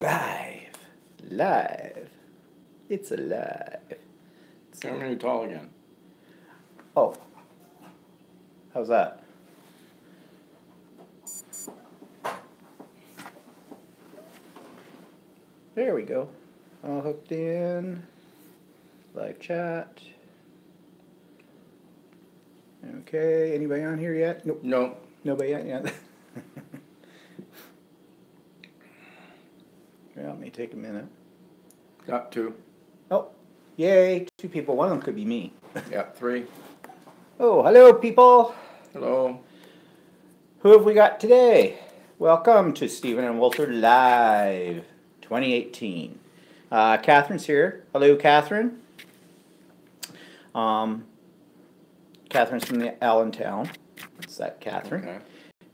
Live. Live. It's alive. I'm going to tall again. Oh. How's that? There we go. All hooked in. Live chat. Okay. Anybody on here yet? Nope. No. Nobody yet? Yeah. Well, it may take a minute. Got two. Oh. Yay. Two people. One of them could be me. Yeah, three. Oh, hello, people. Hello. Who have we got today? Welcome to Stephen and Walter Live 2018. Catherine's here. Hello, Catherine. Catherine's from the Allentown. That's that Catherine. Okay.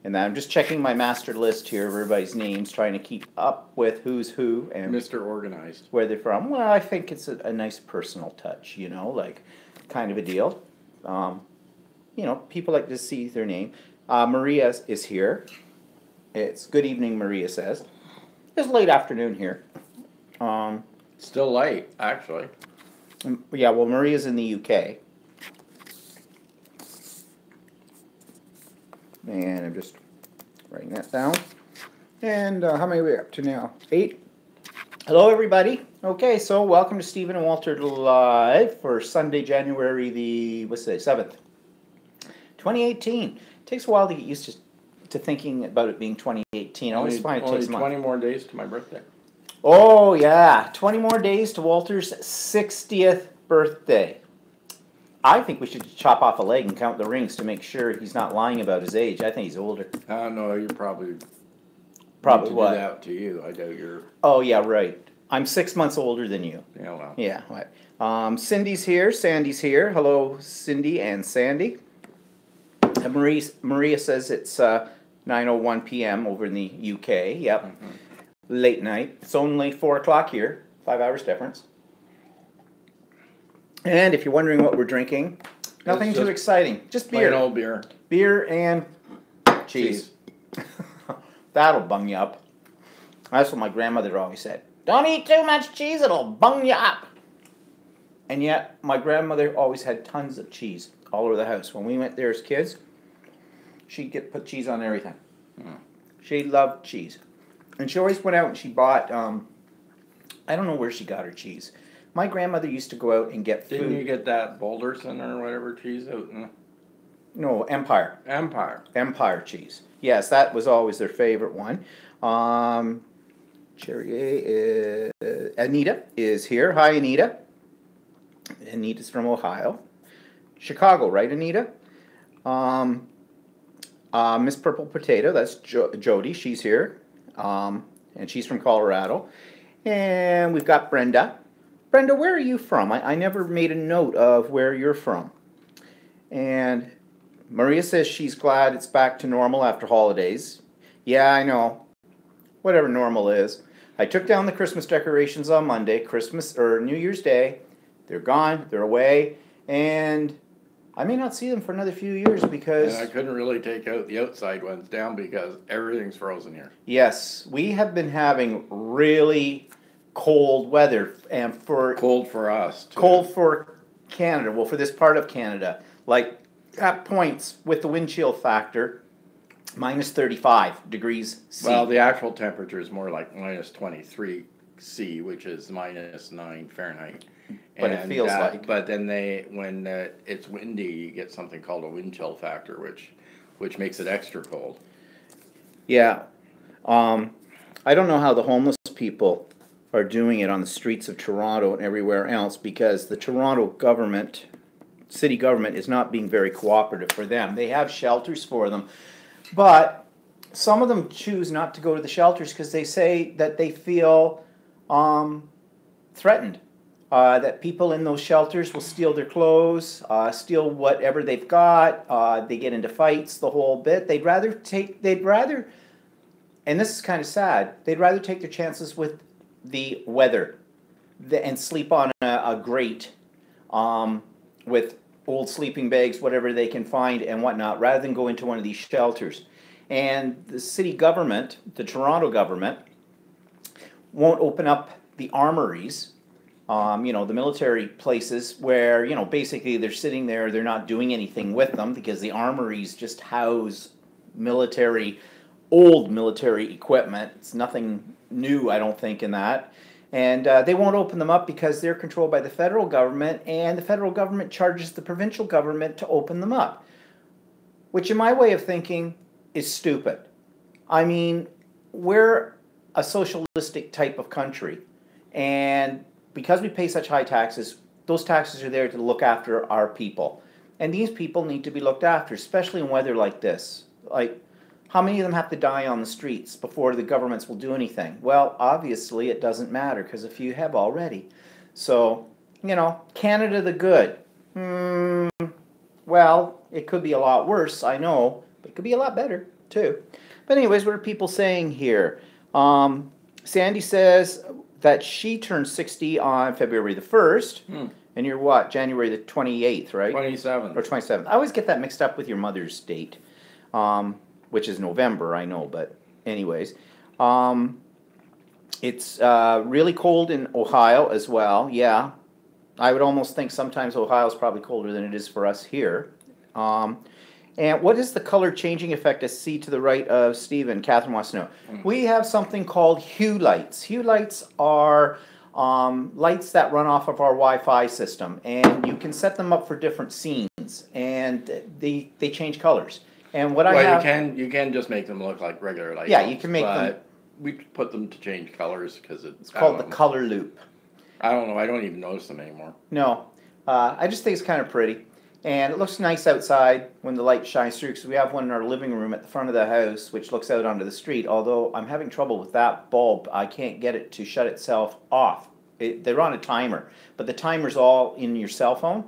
And I'm just checking my master list here of everybody's names, trying to keep up with who's who and Mr. Organized. where they're from. Well, I think it's a nice personal touch, you know, like kind of a deal. You know, people like to see their name. Maria is here. It's good evening, Maria says. It's late afternoon here. Still light, actually. Yeah, well, Maria's in the UK. And I'm just writing that down. And how many are we up to now? 8. Hello, everybody. Okay, so welcome to Stephen and Walter Live for Sunday, January the, what's today, 7th, 2018. It takes a while to get used to thinking about it being 2018. I always find it takes a month. 20 more days to my birthday. Oh, yeah. 20 more days to Walter's 60th birthday. I think we should chop off a leg and count the rings to make sure he's not lying about his age. I think he's older. No, you probably Probably need to what? do that to you. I doubt you're. Oh, yeah, right. I'm 6 months older than you. Yeah, well. Yeah, right. Cindy's here. Sandy's here. Hello, Cindy and Sandy. And Maria says it's 9:01 p.m. over in the UK. Yep. Mm-hmm. Late night. It's only 4 o'clock here. 5 hours difference. And if you're wondering what we're drinking, nothing too exciting. Just beer. Plain old beer. Beer and cheese. That'll bung you up. That's what my grandmother always said. Don't eat too much cheese, it'll bung you up. And yet, my grandmother always had tons of cheese all over the house. When we went there as kids, she'd put cheese on everything. She loved cheese. And she always went out and she bought, I don't know where she got her cheese. My grandmother used to go out and get food. Didn't you get that Boulderson or whatever cheese out in? No, Empire. Empire cheese. Yes, that was always their favorite one. Anita is here. Hi, Anita. Anita's from Ohio. Chicago, right, Anita? Miss Purple Potato, that's Jody. She's here. And she's from Colorado. And we've got Brenda. Brenda, where are you from? I never made a note of where you're from. And Maria says she's glad it's back to normal after holidays. Yeah, I know. Whatever normal is. I took down the Christmas decorations on Monday, Christmas or New Year's Day. They're gone, they're away, and I may not see them for another few years because... And I couldn't really take out the outside ones down because everything's frozen here. Yes, we have been having really cold weather, and for... Cold for us, too. Cold for Canada, well, for this part of Canada. Like, at points, with the wind chill factor, minus 35 degrees C. Well, the actual temperature is more like minus 23 C, which is minus 9 Fahrenheit. But it feels like. But then when it's windy, you get something called a wind chill factor, which makes it extra cold. Yeah. I don't know how the homeless people are doing it on the streets of Toronto and everywhere else because the Toronto government, city government, is not being very cooperative for them. They have shelters for them, but some of them choose not to go to the shelters because they say that they feel threatened. That people in those shelters will steal their clothes, steal whatever they've got. They get into fights, the whole bit. They'd rather, and this is kind of sad, they'd rather take their chances with the weather and sleep on a grate with old sleeping bags, whatever they can find and whatnot, rather than go into one of these shelters. And the city government, the Toronto government, won't open up the armories, the military places where, basically they're sitting there, they're not doing anything with them because the armories just house old military equipment. It's nothing new, I don't think, in that. And they won't open them up because they're controlled by the federal government, and the federal government charges the provincial government to open them up, which in my way of thinking is stupid. I mean, we're a socialistic type of country, and because we pay such high taxes, those taxes are there to look after our people. And these people need to be looked after, especially in weather like this. Like, how many of them have to die on the streets before the governments will do anything? Well, obviously it doesn't matter because a few have already. So, Canada the good. Well, it could be a lot worse, I know, but it could be a lot better too. But anyways, what are people saying here? Sandy says that she turned 60 on February the 1st. And you're what? January the 28th, right? 27th. Or 27th. I always get that mixed up with your mother's date, which is November, I know. But anyways, it's really cold in Ohio as well. Yeah, I would almost think sometimes Ohio's probably colder than it is for us here. And what is the color changing effect I see to the right of Stephen? Catherine wants to know. We have something called hue lights. Hue lights are lights that run off of our Wi-Fi system, and you can set them up for different scenes, and they change colors. And what I have, you can just make them look like regular light yeah, bulbs, you can make them. We put them to change colors because It's called the color loop. I don't know. I don't even notice them anymore. No, I just think it's kind of pretty. And it looks nice outside when the light shines through, because we have one in our living room at the front of the house, which looks out onto the street. Although I'm having trouble with that bulb. I can't get it to shut itself off. They're on a timer, but the timer's all in your cell phone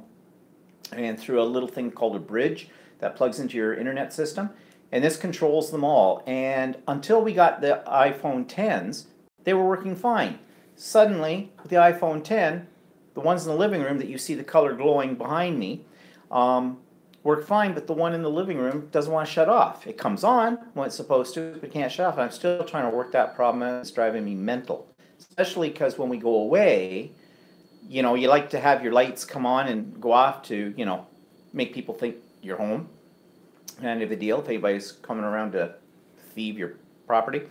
and through a little thing called a bridge that plugs into your internet system. And this controls them all. And until we got the iPhone 10s, they were working fine. Suddenly, with the iPhone 10, the ones in the living room that you see the color glowing behind me, work fine, but the one in the living room doesn't want to shut off. It comes on when it's supposed to, but it can't shut off. I'm still trying to work that problem out. It's driving me mental, especially because when we go away, you like to have your lights come on and go off to, make people think you're home. Kind of a deal if anybody's coming around to thieve your property.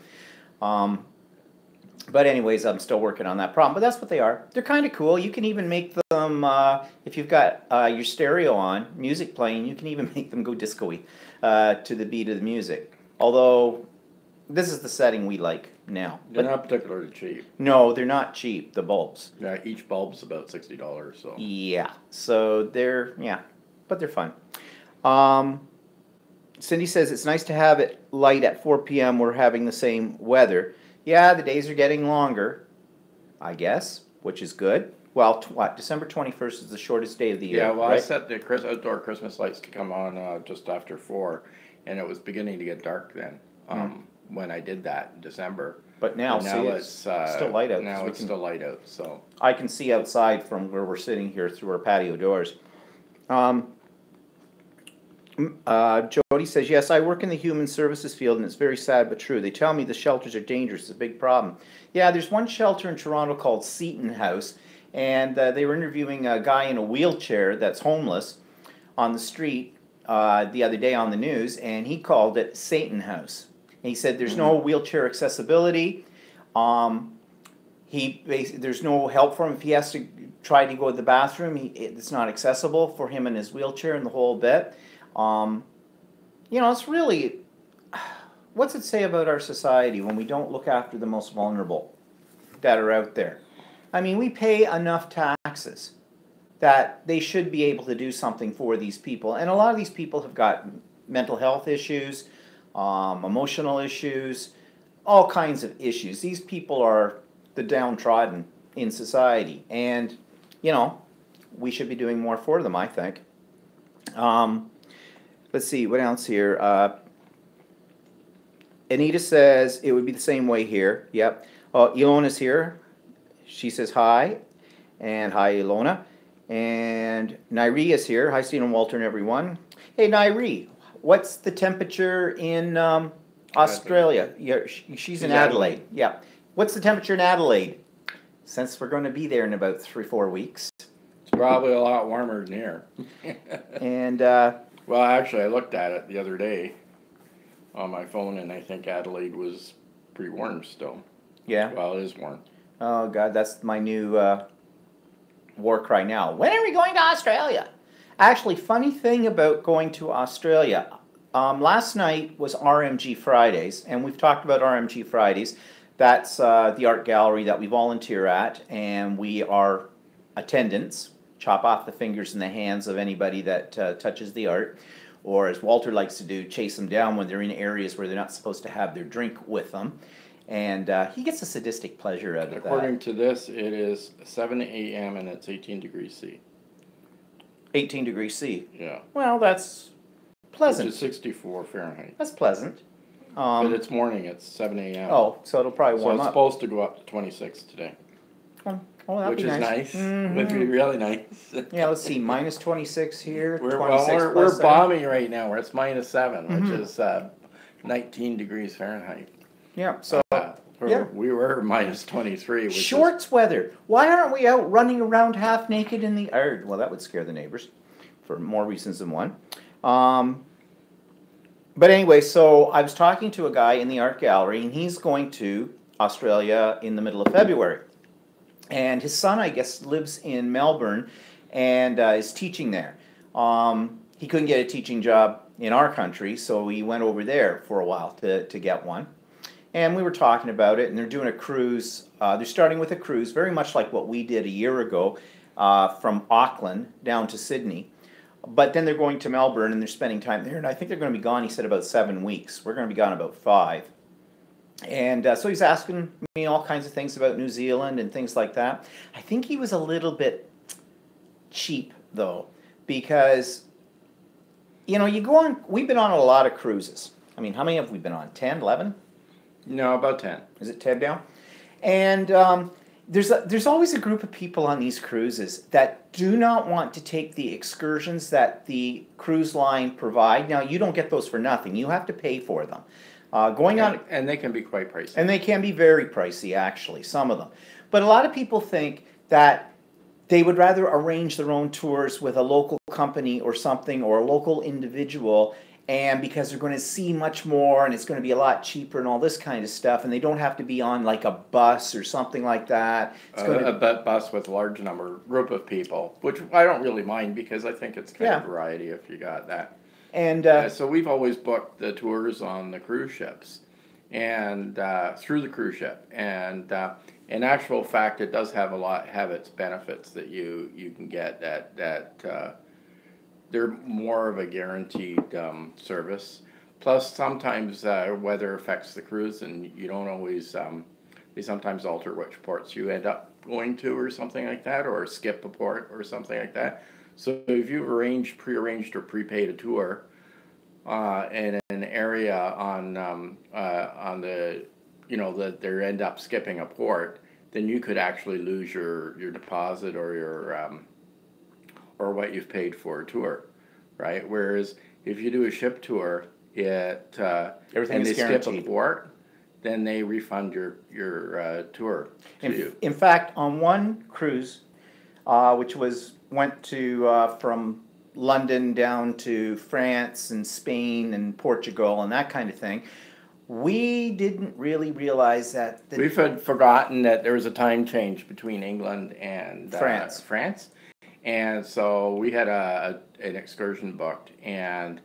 But anyways, I'm still working on that problem. But that's what they are. They're kind of cool. You can even make them, if you've got your stereo on, music playing, you can even make them go disco-y to the beat of the music. Although, this is the setting we like now. They're not particularly cheap. No, they're not cheap, the bulbs. Yeah, each bulb's about $60, so. Yeah, so but they're fun. Cindy says, it's nice to have it light at 4 p.m. We're having the same weather. Yeah, the days are getting longer, I guess, which is good. Well, December 21st is the shortest day of the year. Yeah, well, right? I set the outdoor Christmas lights to come on just after 4, and it was beginning to get dark then when I did that in December. But now it's still light out. Now it's still light out, so. I can see outside from where we're sitting here through our patio doors. Jody says, yes, I work in the human services field, and it's very sad but true. They tell me the shelters are dangerous. It's a big problem. Yeah, there's one shelter in Toronto called Seton House, and they were interviewing a guy in a wheelchair that's homeless on the street the other day on the news, and he called it Satan House. And he said there's no wheelchair accessibility. There's no help for him if he has to try to go to the bathroom. It's not accessible for him in his wheelchair and the whole bit. It's really, what's it say about our society when we don't look after the most vulnerable that are out there? I mean, we pay enough taxes that they should be able to do something for these people. And a lot of these people have got mental health issues, emotional issues, all kinds of issues. These people are the downtrodden in society. And, we should be doing more for them, I think. Let's see, what else here? Anita says it would be the same way here. Yep. Ilona's here. She says hi. And hi, Ilona. And Nairi is here. Hi, Stephen, Walter, and everyone. Hey, Nairi, what's the temperature in Australia? Yeah, she's in Adelaide. Yeah. What's the temperature in Adelaide? Since we're going to be there in about 3-4 weeks. It's probably a lot warmer than here. And well, actually, I looked at it the other day on my phone, and I think Adelaide was pretty warm still. yeah. Well, it is warm. Oh God, that's my new war cry now. When are we going to Australia? Actually, funny thing about going to Australia. Last night was RMG Fridays, and we've talked about RMG Fridays. That's the art gallery that we volunteer at, and we are attendants. Chop off the fingers and the hands of anybody that touches the art, or as Walter likes to do, chase them down when they're in areas where they're not supposed to have their drink with them. And he gets a sadistic pleasure out of that. According to this, it is 7 a.m. and it's 18 degrees C. 18 degrees C. Yeah. Well, that's pleasant. Which is 64 Fahrenheit. That's pleasant. But it's morning, it's 7 a.m. Oh, so it'll probably So warm it's up. supposed to go up to 26 today. Oh, that'd Which be is nice. Mm-hmm. Would be really nice. Yeah, let's see, minus 26 here. We're 26 plus we're 7. balmy right now. We're it's minus 7, which Mhm. is 19 degrees Fahrenheit. Yeah, so yeah. We were minus 23. Which shorts weather. Why aren't we out running around half naked in the yard? Well, that would scare the neighbors for more reasons than one. But anyway, so I was talking to a guy in the art gallery, and he's going to Australia in the middle of February. And his son, I guess, lives in Melbourne and is teaching there. He couldn't get a teaching job in our country, so he went over there for a while to get one. And we were talking about it, and they're doing a cruise. They're starting with a cruise, very much like what we did a year ago, from Auckland down to Sydney. But then they're going to Melbourne, and they're spending time there. And I think they're going to be gone, he said, about 7 weeks. We're going to be gone about 5. And so he's asking me all kinds of things about New Zealand and things like that. I think he was a little bit cheap, though, because, you know, you go on, we've been on a lot of cruises. I mean, how many have we been on? 10, 11? No, about 10. Is it 10 now? And there's always a group of people on these cruises that do not want to take the excursions that the cruise line provide. Now, you don't get those for nothing. You have to pay for them. And they can be quite pricey. And they can be very pricey, actually, some of them. But a lot of people think that they would rather arrange their own tours with a local company or something, or a local individual, and because they're going to see much more and it's going to be a lot cheaper and all this kind of stuff, and they don't have to be on like a bus or something like that. It's A bus with a large group of people, which I don't really mind because I think it's kind of variety if you got that. And so we've always booked the tours on the cruise ships and through the cruise ship. And in actual fact, it does have its benefits that you can get that they're more of a guaranteed service. Plus, sometimes weather affects the cruise, and you don't always. They sometimes alter which ports you end up going to, or something like that, or skip a port, or something like that. So if you've prearranged or prepaid a tour in an area on the, you know, that they end up skipping a port, then you could actually lose your deposit or your or what you've paid for a tour, right? Whereas if you do a ship tour, everything and is they guaranteed. skip a port, then they refund your tour to you. In fact, on one cruise, which went to from London down to France and Spain and Portugal and that kind of thing, we didn't really realize that We've had forgotten that there was a time change between England and France. And so we had an excursion booked, and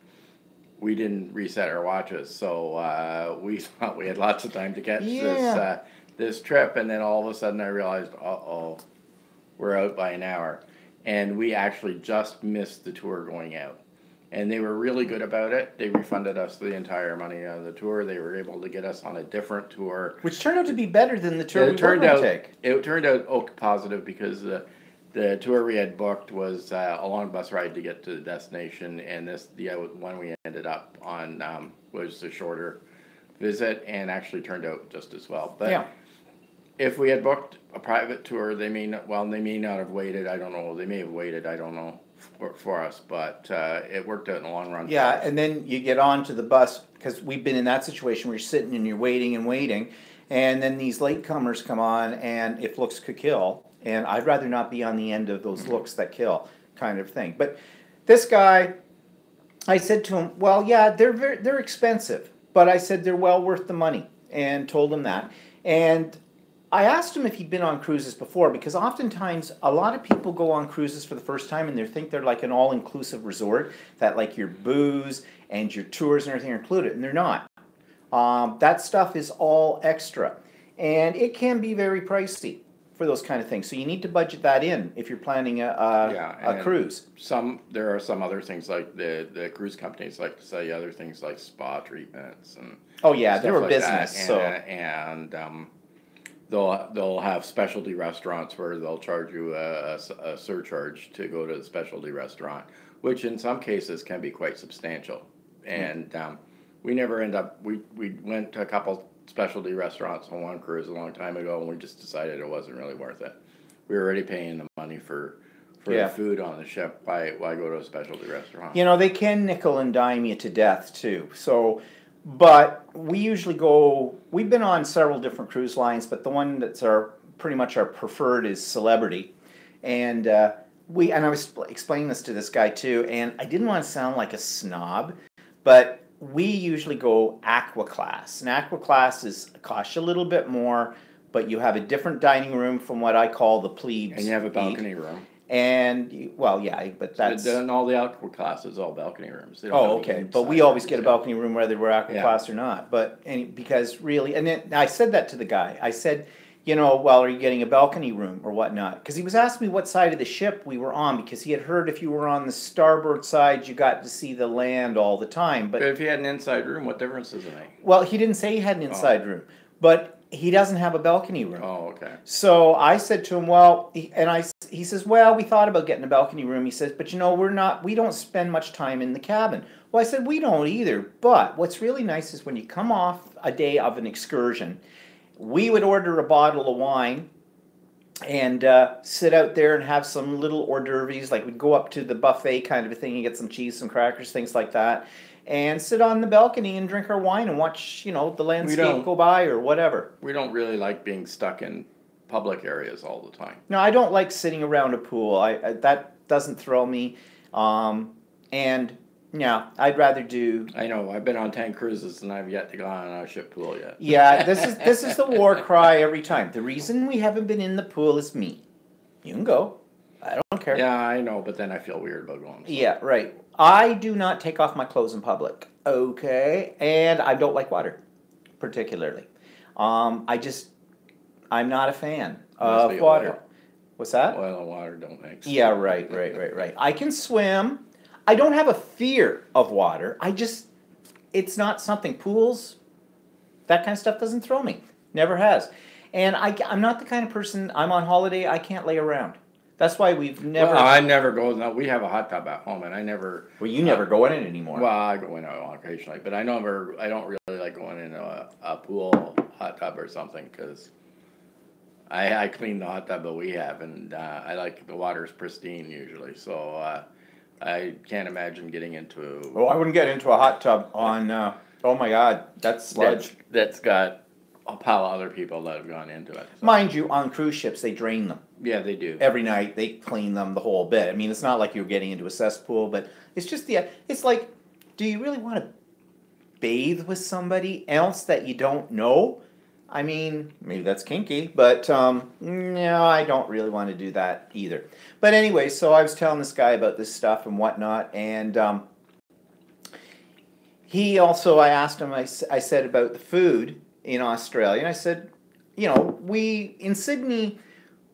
we didn't reset our watches. So we thought we had lots of time to catch this trip, and then all of a sudden I realized, we're out by an hour. And we actually just missed the tour going out. And they were really good about it. They refunded us the entire money on the tour. They were able to get us on a different tour. Which turned out to be better than the tour we were going to take. It turned out positive because the tour we had booked was a long bus ride to get to the destination, and the one we ended up on was a shorter visit, and actually turned out just as well. But if we had booked a private tour, they may not have waited. I don't know. They may have waited. I don't know for us, but it worked out in the long run. Yeah, and then you get on to the bus, because we've been in that situation where you're sitting and you're waiting and waiting. And then these latecomers come on, and if looks could kill, and I'd rather not be on the end of those looks that kill, kind of thing. But this guy, I said to him, well, yeah, they're expensive, but I said they're well worth the money, and told him that. And I asked him if he'd been on cruises before, because oftentimes a lot of people go on cruises for the first time and they think they're like an all-inclusive resort, that like your booze and your tours and everything are included, and they're not. That stuff is all extra, and it can be very pricey for those kind of things. So you need to budget that in if you're planning a cruise. There are some other things like the cruise companies like to say other things like spa treatments and oh yeah, stuff they're a like business. that. So And they'll have specialty restaurants where they'll charge you a surcharge to go to the specialty restaurant, which in some cases can be quite substantial. And we never end up. We went to a couple specialty restaurants on one cruise a long time ago, and we just decided it wasn't really worth it. We were already paying the money for the food on the ship. Why go to a specialty restaurant? you know, they can nickel and dime you to death too. So, but we usually go. We've been on several different cruise lines, but the one that's pretty much our preferred is Celebrity, and I was explaining this to this guy too, and I didn't want to sound like a snob, but we usually go Aqua Class. And Aqua Class costs you a little bit more, but you have a different dining room from what I call the plebes. And you have a balcony room. And, well, yeah, but that's... And all the Aqua Classes, all balcony rooms. Oh, okay. But we always get a balcony room whether we're Aqua Class or not. But because really... And then I said that to the guy. I said, you know, well, are you getting a balcony room or whatnot? Because he was asking me what side of the ship we were on, because he had heard if you were on the starboard side, you got to see the land all the time. But if he had an inside room, what difference does it make? Well, he didn't say he had an inside room, but he doesn't have a balcony room. Oh, okay. So I said to him, well, he says, well, we thought about getting a balcony room. He says, but you know, we don't spend much time in the cabin. Well, I said, we don't either. But what's really nice is when you come off a day of an excursion, we would order a bottle of wine and sit out there and have some little hors d'oeuvres. Like we'd go up to the buffet kind of a thing and get some cheese, some crackers, things like that, and sit on the balcony and drink our wine and watch, you know, the landscape go by or whatever. We don't really like being stuck in public areas all the time. No, I don't like sitting around a pool. That doesn't thrill me. And yeah, I'd rather do. I know. I've been on 10 cruises and I've yet to go on a ship pool yet. Yeah, this is the war cry every time. The reason we haven't been in the pool is me. You can go. I don't care. Yeah, I know, but then I feel weird about going. So. Yeah, right. I do not take off my clothes in public. Okay, and I don't like water, particularly. I'm not a fan of water. Oil. What's that? Oil and water don't mix. Yeah, right. I can swim. I don't have a fear of water. It's not something, pools, that kind of stuff doesn't throw me. Never has. And I'm not the kind of person, I'm on holiday, I can't lay around. That's why we've never... Well, I never go, no, we have a hot tub at home and I never... Well, you never go in it anymore. Well, I go in it occasionally, but I don't really like going in a pool, hot tub or something, because I clean the hot tub that we have, and I like the water's pristine usually, so... I can't imagine getting into... Oh, I wouldn't get into a hot tub on... oh my God, that's sludge. That's got a pile of other people that have gone into it. So. Mind you, on cruise ships, they drain them. Yeah, they do. Every night, they clean them the whole bit. I mean, it's not like you're getting into a cesspool, but it's just it's like, do you really want to bathe with somebody else that you don't know? I mean, maybe that's kinky, but no, I don't really want to do that either. But anyway, so I was telling this guy about this stuff and whatnot, and he also, I asked him, I said about the food in Australia, and I said, you know, in Sydney,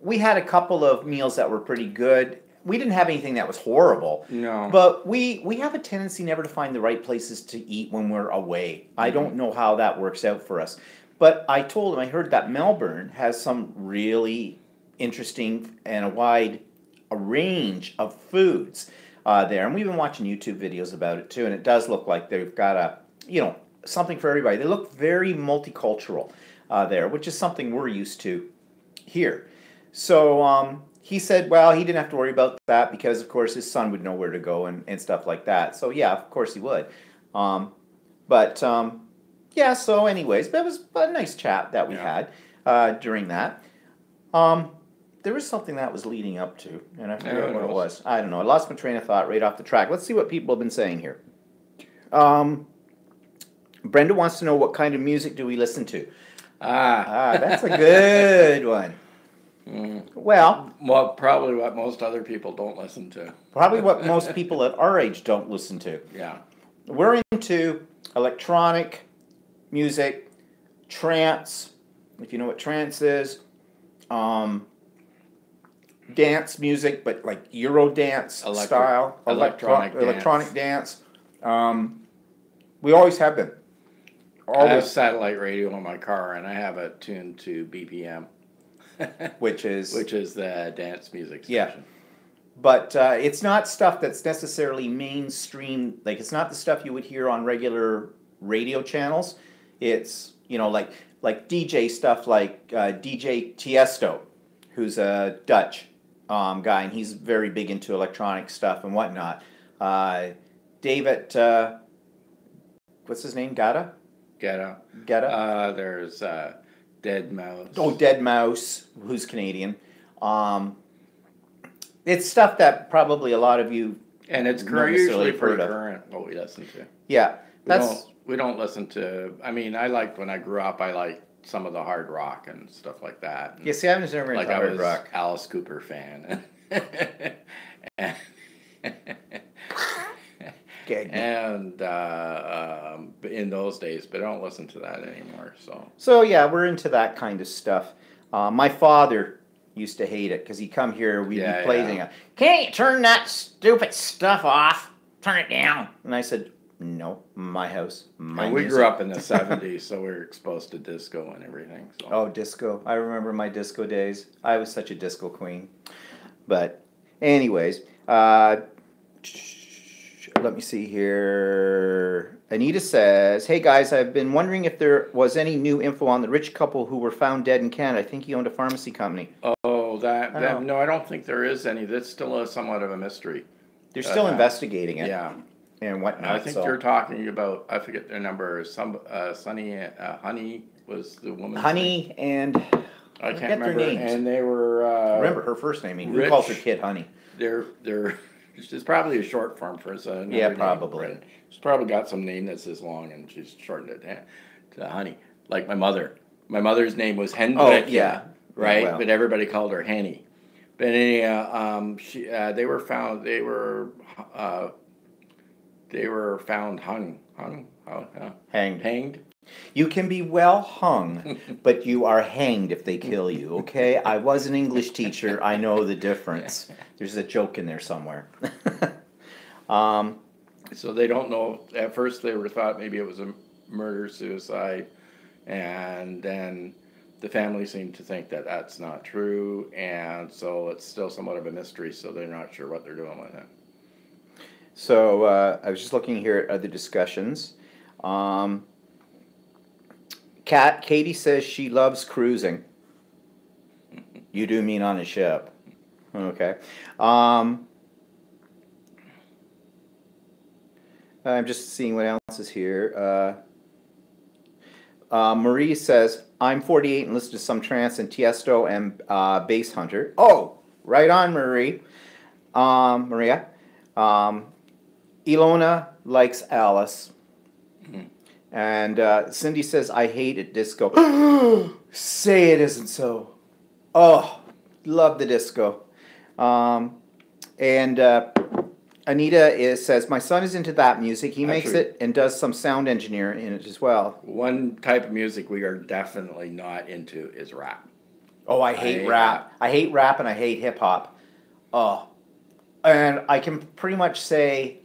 we had a couple of meals that were pretty good. We didn't have anything that was horrible. No. But we have a tendency never to find the right places to eat when we're away. I don't know how that works out for us. But I told him, I heard that Melbourne has some really interesting and a range of foods there. And we've been watching YouTube videos about it too, and it does look like they've got something for everybody. They look very multicultural there, which is something we're used to here. So he said, well, he didn't have to worry about that because, of course, his son would know where to go and stuff like that. So, yeah, of course he would. yeah, so anyways, that was a nice chat that we Yeah. had during that. Um, there was something that was leading up to, and I Yeah, forget who what it knows? was. I don't know. I lost my train of thought right off the track. Let's see what people have been saying here. Um, Brenda wants to know what kind of music do we listen to. Ah, that's a good one. Mm. Well, Well, probably what most other people don't listen to. probably what most people at our age don't listen to. Yeah. We're into electronic music, trance, if you know what trance is, um, dance music, but like Euro dance style, electronic dance. We always have been. I have Always, satellite radio in my car, and I have it tuned to BPM, which is the dance music yeah. station. But it's not stuff that's necessarily mainstream. Like it's not the stuff you would hear on regular radio channels. It's like DJ stuff like DJ Tiesto, who's a Dutch guy, and he's very big into electronic stuff and whatnot. David, what's his name? Gata. There's Dead Mouse. Oh, Dead Mouse, who's Canadian. It's stuff that probably a lot of you And it's usually pretty current what we listen to. Yeah, We don't listen to. I mean, I liked when I grew up. I liked some of the hard rock and stuff like that. Yeah, see, I was never into like I hard was rock. Alice Cooper fan. And in those days, but I don't listen to that anymore. So yeah, we're into that kind of stuff. My father used to hate it because he'd come here, we'd be playing it. Can't you turn that stupid stuff off? Turn it down. And I said, no, my house, my we music. grew up in the 70s, so we were exposed to disco and everything. So. Oh, disco. I remember my disco days. I was such a disco queen. But anyways, let me see here. Anita says, hey guys, I've been wondering if there was any new info on the rich couple who were found dead in Canada. I think he owned a pharmacy company. Oh, no, I don't think there is any. That's still somewhat of a mystery. They're still investigating it. Yeah. And whatnot. I think you're talking about, I forget their number, Honey was the woman. Honey and I can't remember. Their names. And they were remember her first name. Who calls her kid Honey? They're it's probably a short form for us. Yeah, probably. Name. She's probably got some name that's this long, and she's shortened it to Honey. Like my mother. My mother's name was Hendrik. Oh yeah, right. Well. But everybody called her Henny. But anyhow, they were found. They were found hanged. You can be well hung, but you are hanged if they kill you, okay? I was an English teacher. I know the difference. There's a joke in there somewhere. So they don't know. At first they were thought maybe it was a murder-suicide, and then the family seemed to think that that's not true, and so it's still somewhat of a mystery, so they're not sure what they're doing with it. So I was just looking here at other discussions. Katie says she loves cruising. You do mean on a ship. Okay. I'm just seeing what else is here. Marie says, I'm 48 and listen to some trance and Tiesto and Bass Hunter. Oh, right on, Marie. Maria. Ilona likes Alice. Mm-hmm. And Cindy says, I hate it, disco. Say it isn't so. Oh, love the disco. And Anita says, my son is into that music. He makes it and does some sound engineering in it as well. One type of music we are definitely not into is rap. Oh, I hate rap. I hate rap and I hate hip-hop. Oh, and I can pretty much say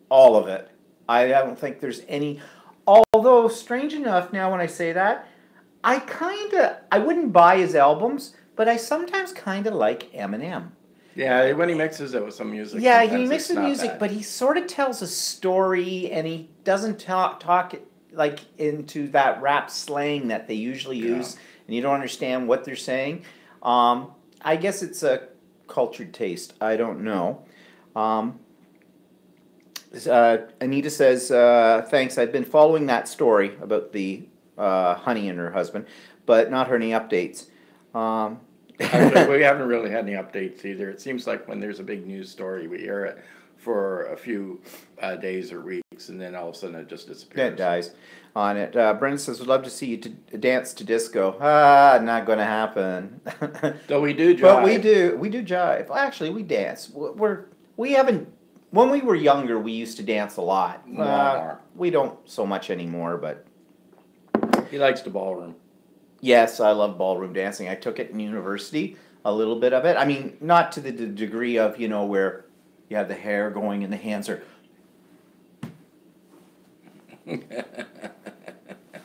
all of it. I don't think there's any... Although, strange enough, now when I say that, I wouldn't buy his albums, but I sometimes kind of like Eminem. Yeah, when he mixes it with some music. Yeah, he mixes music, but he sort of tells a story, and he doesn't talk like into that rap slang that they usually use, and you don't understand what they're saying. I guess it's a cultured taste. I don't know. Anita says, thanks. I've been following that story about the honey and her husband, but not heard any updates. Um, Actually, we haven't really had any updates either. It seems like when there's a big news story, we hear it for a few days or weeks, and then all of a sudden it just It disappears. dies on it. Brendan says, would love to see you dance to disco. Ah, not going to happen. Though we do But jive. we do jive. Well, actually, we dance. We haven't, when we were younger, we used to dance a lot. More. We don't so much anymore, but He likes the ballroom. yes, I love ballroom dancing. I took it in university, a little bit of it. I mean, not to the degree of, where you have the hair going and the hands are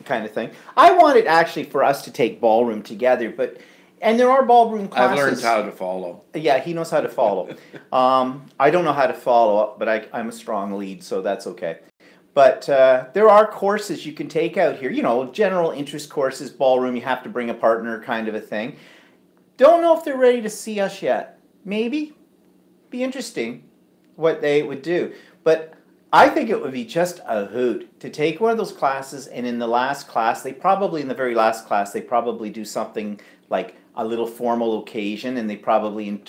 kind of thing. I wanted actually for us to take ballroom together, and there are ballroom I've classes. learned how to follow. Yeah, he knows how to follow. I don't know how to follow, but I'm a strong lead, so that's okay. But there are courses you can take out here. General interest courses, ballroom. You have to bring a partner, kind of a thing. Don't know if they're ready to see us yet. Maybe. Be interesting what they would do. But I think it would be just a hoot to take one of those classes, and in the very last class, they probably do something like a little formal occasion, and they probably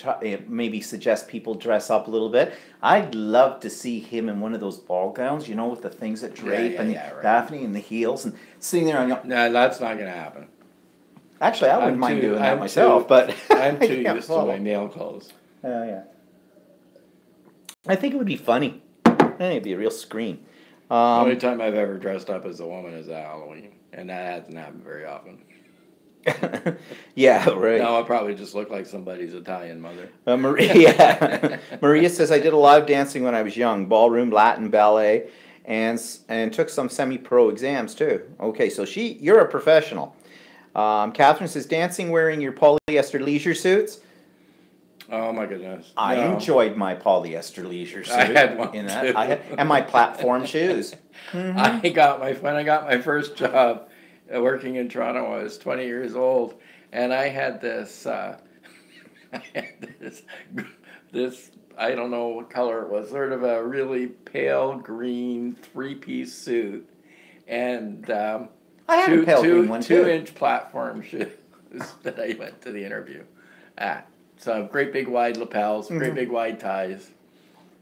maybe suggest people dress up a little bit. I'd love to see him in one of those ball gowns, with the things that drape right. Daphne and the heels, and sitting there on. No, that's not going to happen. Actually, I wouldn't mind doing that myself, but I'm I too can't used to follow. my male clothes. Oh yeah. I think it would be funny. I think it'd be a real scream. The only time I've ever dressed up as a woman is at Halloween, and that hasn't happened very often. Yeah, right. No, I probably just look like somebody's Italian mother. Maria, Maria says I did a lot of dancing when I was young, ballroom, Latin, ballet, and took some semi-pro exams too. Okay, so you're a professional. Catherine says dancing wearing your polyester leisure suits. Oh my goodness! I No. enjoyed my polyester leisure suit. I had one in too. that. And my platform shoes. When I got my first job working in Toronto, I was 20 years old, and I had this this I don't know what color it was, sort of a really pale green 3-piece suit, and I had a pale green one too. 2-inch platform shoes that I went to the interview at. So great big wide lapels, great big wide ties.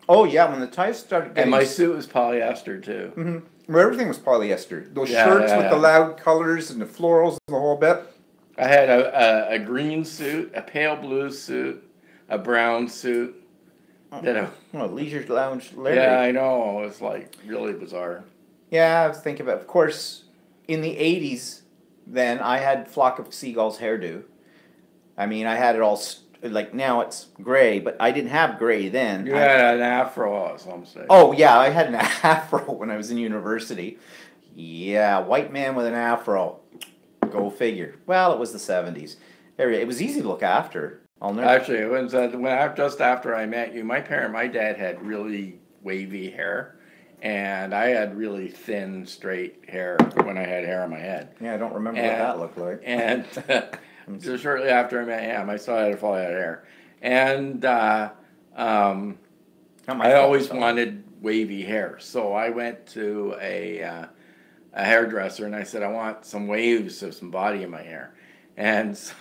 Oh yeah, when the ties started getting. And my suit was polyester too. Mm-hmm. Everything was polyester. Those shirts with the loud colors and the florals and the whole bit. I had a green suit, a pale blue suit, a brown suit. Leisure lounge Larry. Yeah, I know. It was like really bizarre. Yeah, I was thinking about. Of course, in the '80s, then I had Flock of Seagulls hairdo. I mean, I had it all. Like now it's gray, but I didn't have gray then. You had an afro, some say. Oh yeah, I had an afro when I was in university. Yeah, white man with an afro. Go figure. Well, it was the '70s. It was easy to look after. Actually, it was just after I met you. My dad had really wavy hair, and I had really thin, straight hair when I had hair on my head. Yeah, I don't remember what that looked like. And so shortly after I met him, I still had a full head of hair, and I always wanted wavy hair. So I went to a hairdresser, and I said, I want some waves of some body in my hair, and so,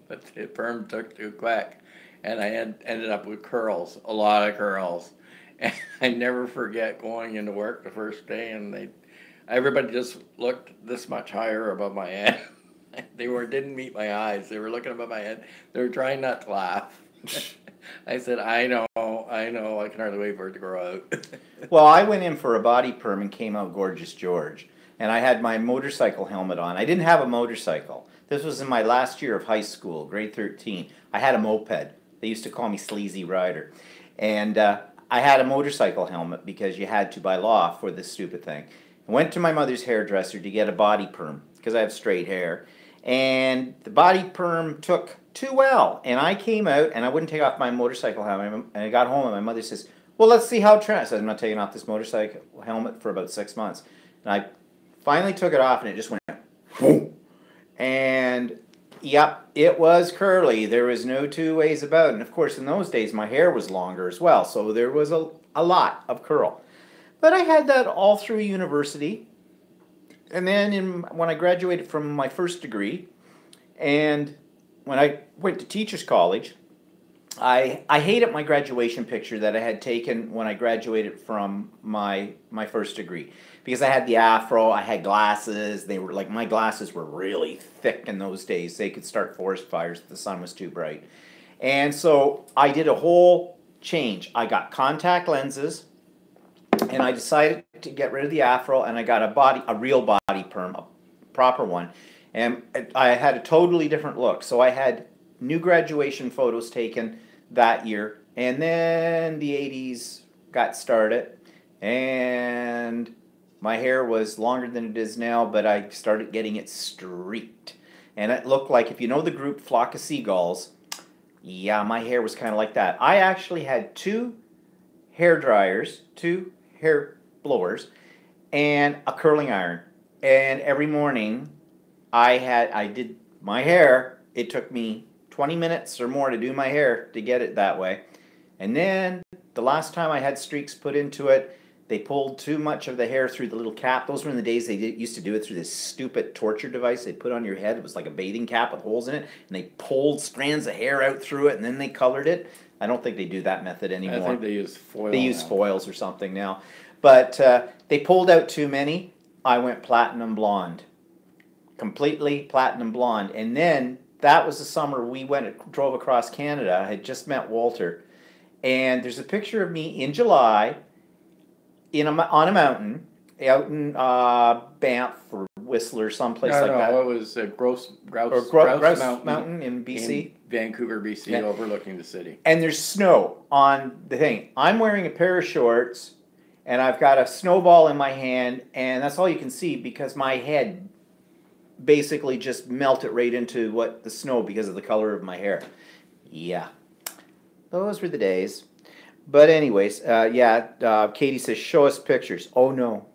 but the perm took too quick, and I ended up with curls, a lot of curls. And I never forget going into work the first day, and everybody just looked this much higher above my head. They didn't meet my eyes. They were looking above my head. They were trying not to laugh. I said, I know, I can hardly wait for it to grow out. Well, I went in for a body perm and came out Gorgeous George. And I had my motorcycle helmet on. I didn't have a motorcycle. This was in my last year of high school, grade 13. I had a moped. They used to call me Sleazy Rider. And I had a motorcycle helmet because you had to by law for this stupid thing. I went to my mother's hairdresser to get a body perm because I have straight hair. And the body perm took too well. And I came out and I wouldn't take off my motorcycle helmet. And I got home and my mother says, well, let's see how it turns. I said, I'm not taking off this motorcycle helmet for about 6 months. And I finally took it off and it just went, whoom. And yep, it was curly. There was no two ways about it. And of course, in those days, my hair was longer as well. So there was a lot of curl. But I had that all through university. And then when I graduated from my first degree, and when I went to teacher's college, I hated my graduation picture that I had taken when I graduated from my first degree, because I had the afro, I had glasses. They were like, my glasses were really thick in those days. They could start forest fires if the sun was too bright. And so I did a whole change. I got contact lenses, and I decided to get rid of the afro, and I got a real body perm, a proper one, and I had a totally different look. So I had new graduation photos taken that year, and then the 80s got started, and my hair was longer than it is now, but I started getting it streaked, and it looked like, if you know the group Flock of Seagulls, yeah, my hair was kind of like that. I actually had two hair dryers, two hair blowers, and a curling iron, and every morning I did my hair. It took me 20 minutes or more to do my hair to get it that way. And then the last time I had streaks put into it, they pulled too much of the hair through the little cap. Those were in the days used to do it through this stupid torture device they put on your head. It was like a bathing cap with holes in it, and they pulled strands of hair out through it, and then they colored it. I don't think they do that method anymore. I think they use foil. They use foils or something now. But they pulled out too many. I went platinum blonde. Completely platinum blonde. And then that was the summer we drove across Canada. I had just met Walter. And there's a picture of me in July on a mountain out in Banff or Whistler, someplace like that. No, it was Grouse Mountain in BC. In Vancouver, BC, yeah. Overlooking the city. And there's snow on the thing. I'm wearing a pair of shorts, and I've got a snowball in my hand, and that's all you can see because my head basically just melted right into the snow because of the color of my hair. Yeah. Those were the days. But anyways, Katie says, show us pictures. Oh, no.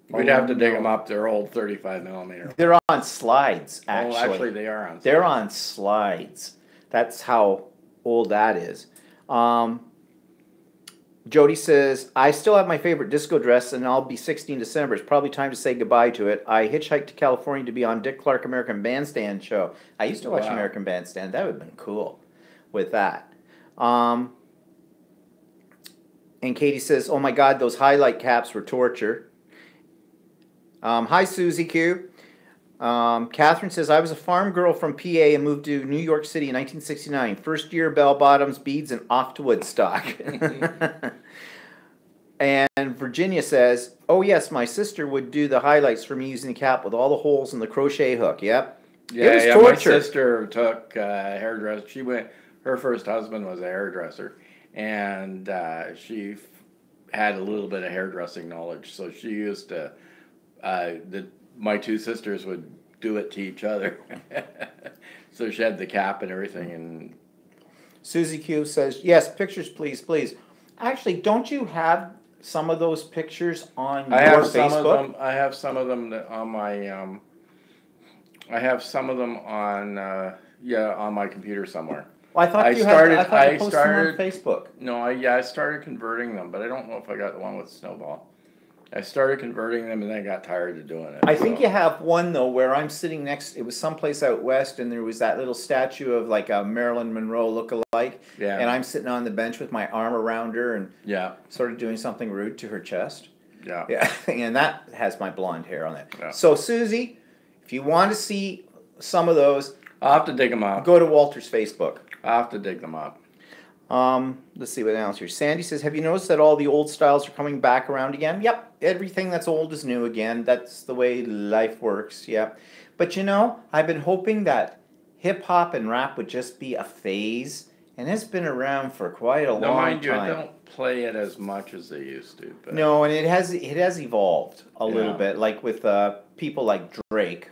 We'd have to dig them up. They're old 35 millimeter. They're on slides, actually. Oh, actually, they are on slides. They're on slides. That's how old that is. Jody says, I still have my favorite disco dress, and I'll be 60 in December. It's probably time to say goodbye to it. I hitchhiked to California to be on Dick Clark American Bandstand show. I used to watch American Bandstand. That would have been cool with that. And Katie says, oh my God, those highlight caps were torture. Hi, Susie Q. Catherine says, I was a farm girl from PA and moved to New York City in 1969. First year, bell-bottoms, beads, and off to Woodstock. And Virginia says, oh yes, my sister would do the highlights for me using the cap with all the holes in the crochet hook. Yep. Yeah, it was torture. My sister took hairdresser. Her first husband was a hairdresser, and she had a little bit of hairdressing knowledge, so she used to my two sisters would do it to each other. So she had the cap and everything. And Susie Q says, yes, pictures, please, please. Actually, don't you have some of those pictures on your Facebook? I have some of them on my. I have some of them on on my computer somewhere. Well, I thought you posted them on Facebook. No, I started converting them, but I don't know if I got the one with Snowball. I started converting them, and then I got tired of doing it. I think you have one, though, where I'm sitting next. It was someplace out west, and there was that little statue of like a Marilyn Monroe look-alike. Yeah. And I'm sitting on the bench with my arm around her and sort of doing something rude to her chest. Yeah. Yeah. And that has my blonde hair on it. Yeah. So, Susie, if you want to see some of those, I'll have to dig them up. Go to Walter's Facebook. I'll have to dig them up. Let's see what else here. Sandy says, have you noticed that all the old styles are coming back around again? Yep. Everything that's old is new again. That's the way life works. Yep. But you know, I've been hoping that hip-hop and rap would just be a phase, and it's been around for quite a long time. Mind you, I don't play it as much as they used to. But. No, and it has evolved a little bit, like with people like Drake,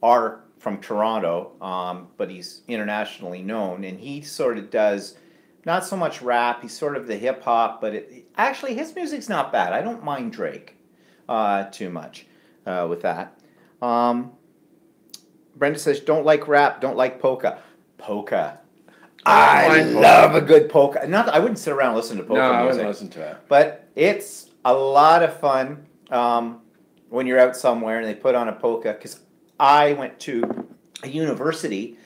are from Toronto, but he's internationally known, and he sort of does not so much rap, he's sort of the hip-hop, but actually his music's not bad. I don't mind Drake too much with that. Brenda says, don't like rap, don't like polka. Polka. I love a good polka. I wouldn't sit around and listen to polka music. I wouldn't listen to it. But it's a lot of fun when you're out somewhere and they put on a polka. Because I went to a university,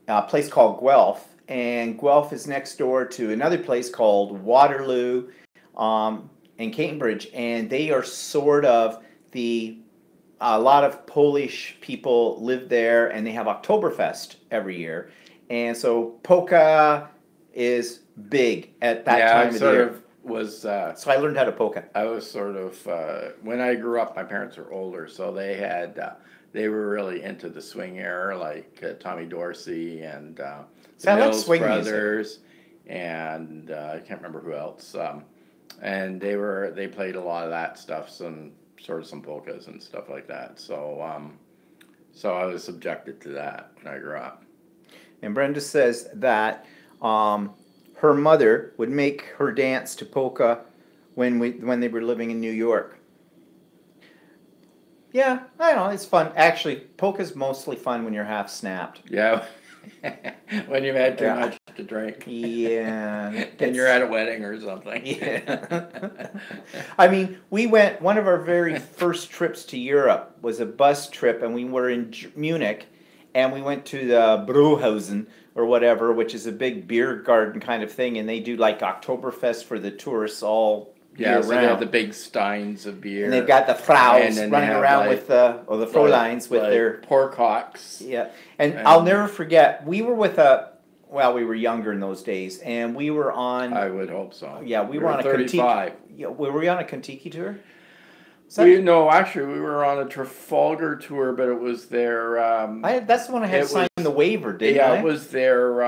a place called Guelph, and Guelph is next door to another place called Waterloo in Cambridge, and they are sort of a lot of Polish people live there, and they have Oktoberfest every year, and so polka is big at that Yeah, time I of sort year. of was. So I learned how to polka. I was sort of when I grew up. My parents were older, so they were really into the swing era, like Tommy Dorsey and the See, I like Mills swing music. Brothers, and I can't remember who else. And they played a lot of that stuff, some polkas and stuff like that. So I was subjected to that when I grew up. And Brenda says that her mother would make her dance to polka when they were living in New York. Yeah, I know, it's fun. Actually, polka's mostly fun when you're half snapped. Yeah, when you've had too Yeah. much to drink. Yeah. And you're at a wedding or something. Yeah. I mean, one of our very first trips to Europe was a bus trip, and we were in Munich, and we went to the Brauhausen or whatever, which is a big beer garden kind of thing, and they do like Oktoberfest for the tourists all Yeah, year so round. they have the big steins of beer. And they've got the Fraus And then they running have, around like- with the Fräuleins with like their pork-hocks. yeah. And And- I'll never forget. We were with we were younger in those days, and we were on. I would hope so. Yeah, we were on a 35. Yeah, were we on a Kontiki tour? No, actually, we were on a Trafalgar tour, but it was their. That's the one I had It signed was- the waiver, didn't yeah, I? it was their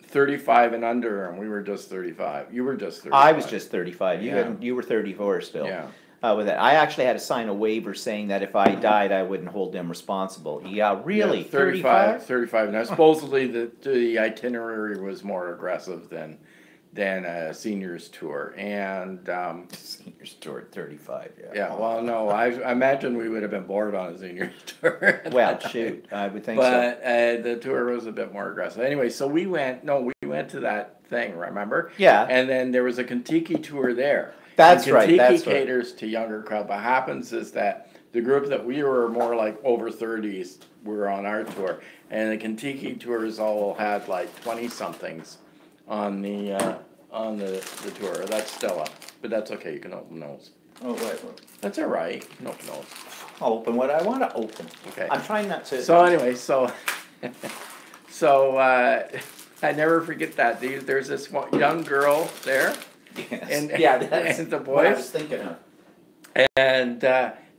35 and under, and we were just 35. You were just 35. I was just 35. Yeah. You were 34 still. Yeah. With that, I actually had to sign a waiver saying that if I died, I wouldn't hold them responsible. Yeah, really, Yeah, 35. 35. Now, supposedly the itinerary was more aggressive than a seniors tour, and Seniors tour at 35. Yeah. yeah. Well, no, I imagine we would have been bored on a seniors tour. at Well, that time. shoot, I would think so. But the tour was a bit more aggressive. Anyway, so we went to that thing, remember? Yeah. And then there was a Kentucky tour there. That's and right, Kentucky that's right. caters to younger crowd. What happens is that the group that we were more like over 30s were on our tour, and the Kentucky tours all had like 20-somethings on the tour. That's Stella, but that's okay. You can open those. Oh, wait. That's all right. You can open those. I'll open what I want to open. Okay. I'm trying not to. So anyway, so I never forget that. There's this young girl there, Yes. and Yeah, that's and the what I boys, was thinking of. and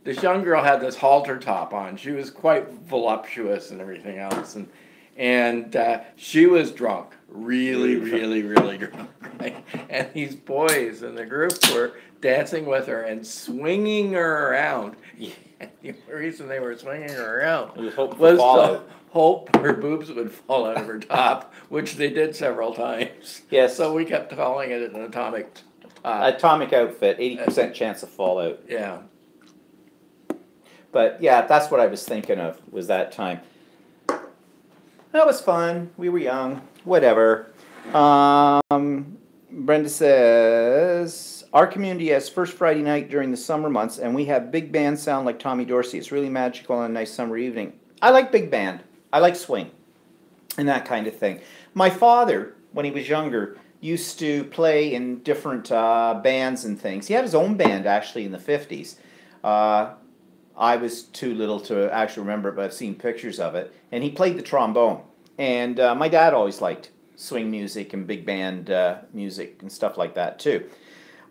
this young girl had this halter top on. She was quite voluptuous and everything else, and she was drunk, really drunk. Right? And these boys in the group were dancing with her and swinging her around. And the reason they were swinging her around It was hope for was fallout. to hope her boobs would fall out of her top, which they did several times. Yes. So we kept calling it an atomic top. Atomic outfit, 80% chance of fallout. Yeah. But yeah, that's what I was thinking of, was that time. That was fun. We were young. Whatever. Brenda says, our community has first Friday night during the summer months, and we have big band sound like Tommy Dorsey. It's really magical on a nice summer evening. I like big band. I like swing and that kind of thing. My father, when he was younger, used to play in different bands and things. He had his own band, actually, in the 50s. I was too little to actually remember it, but I've seen pictures of it. And he played the trombone. And my dad always liked swing music and big band music and stuff like that, too.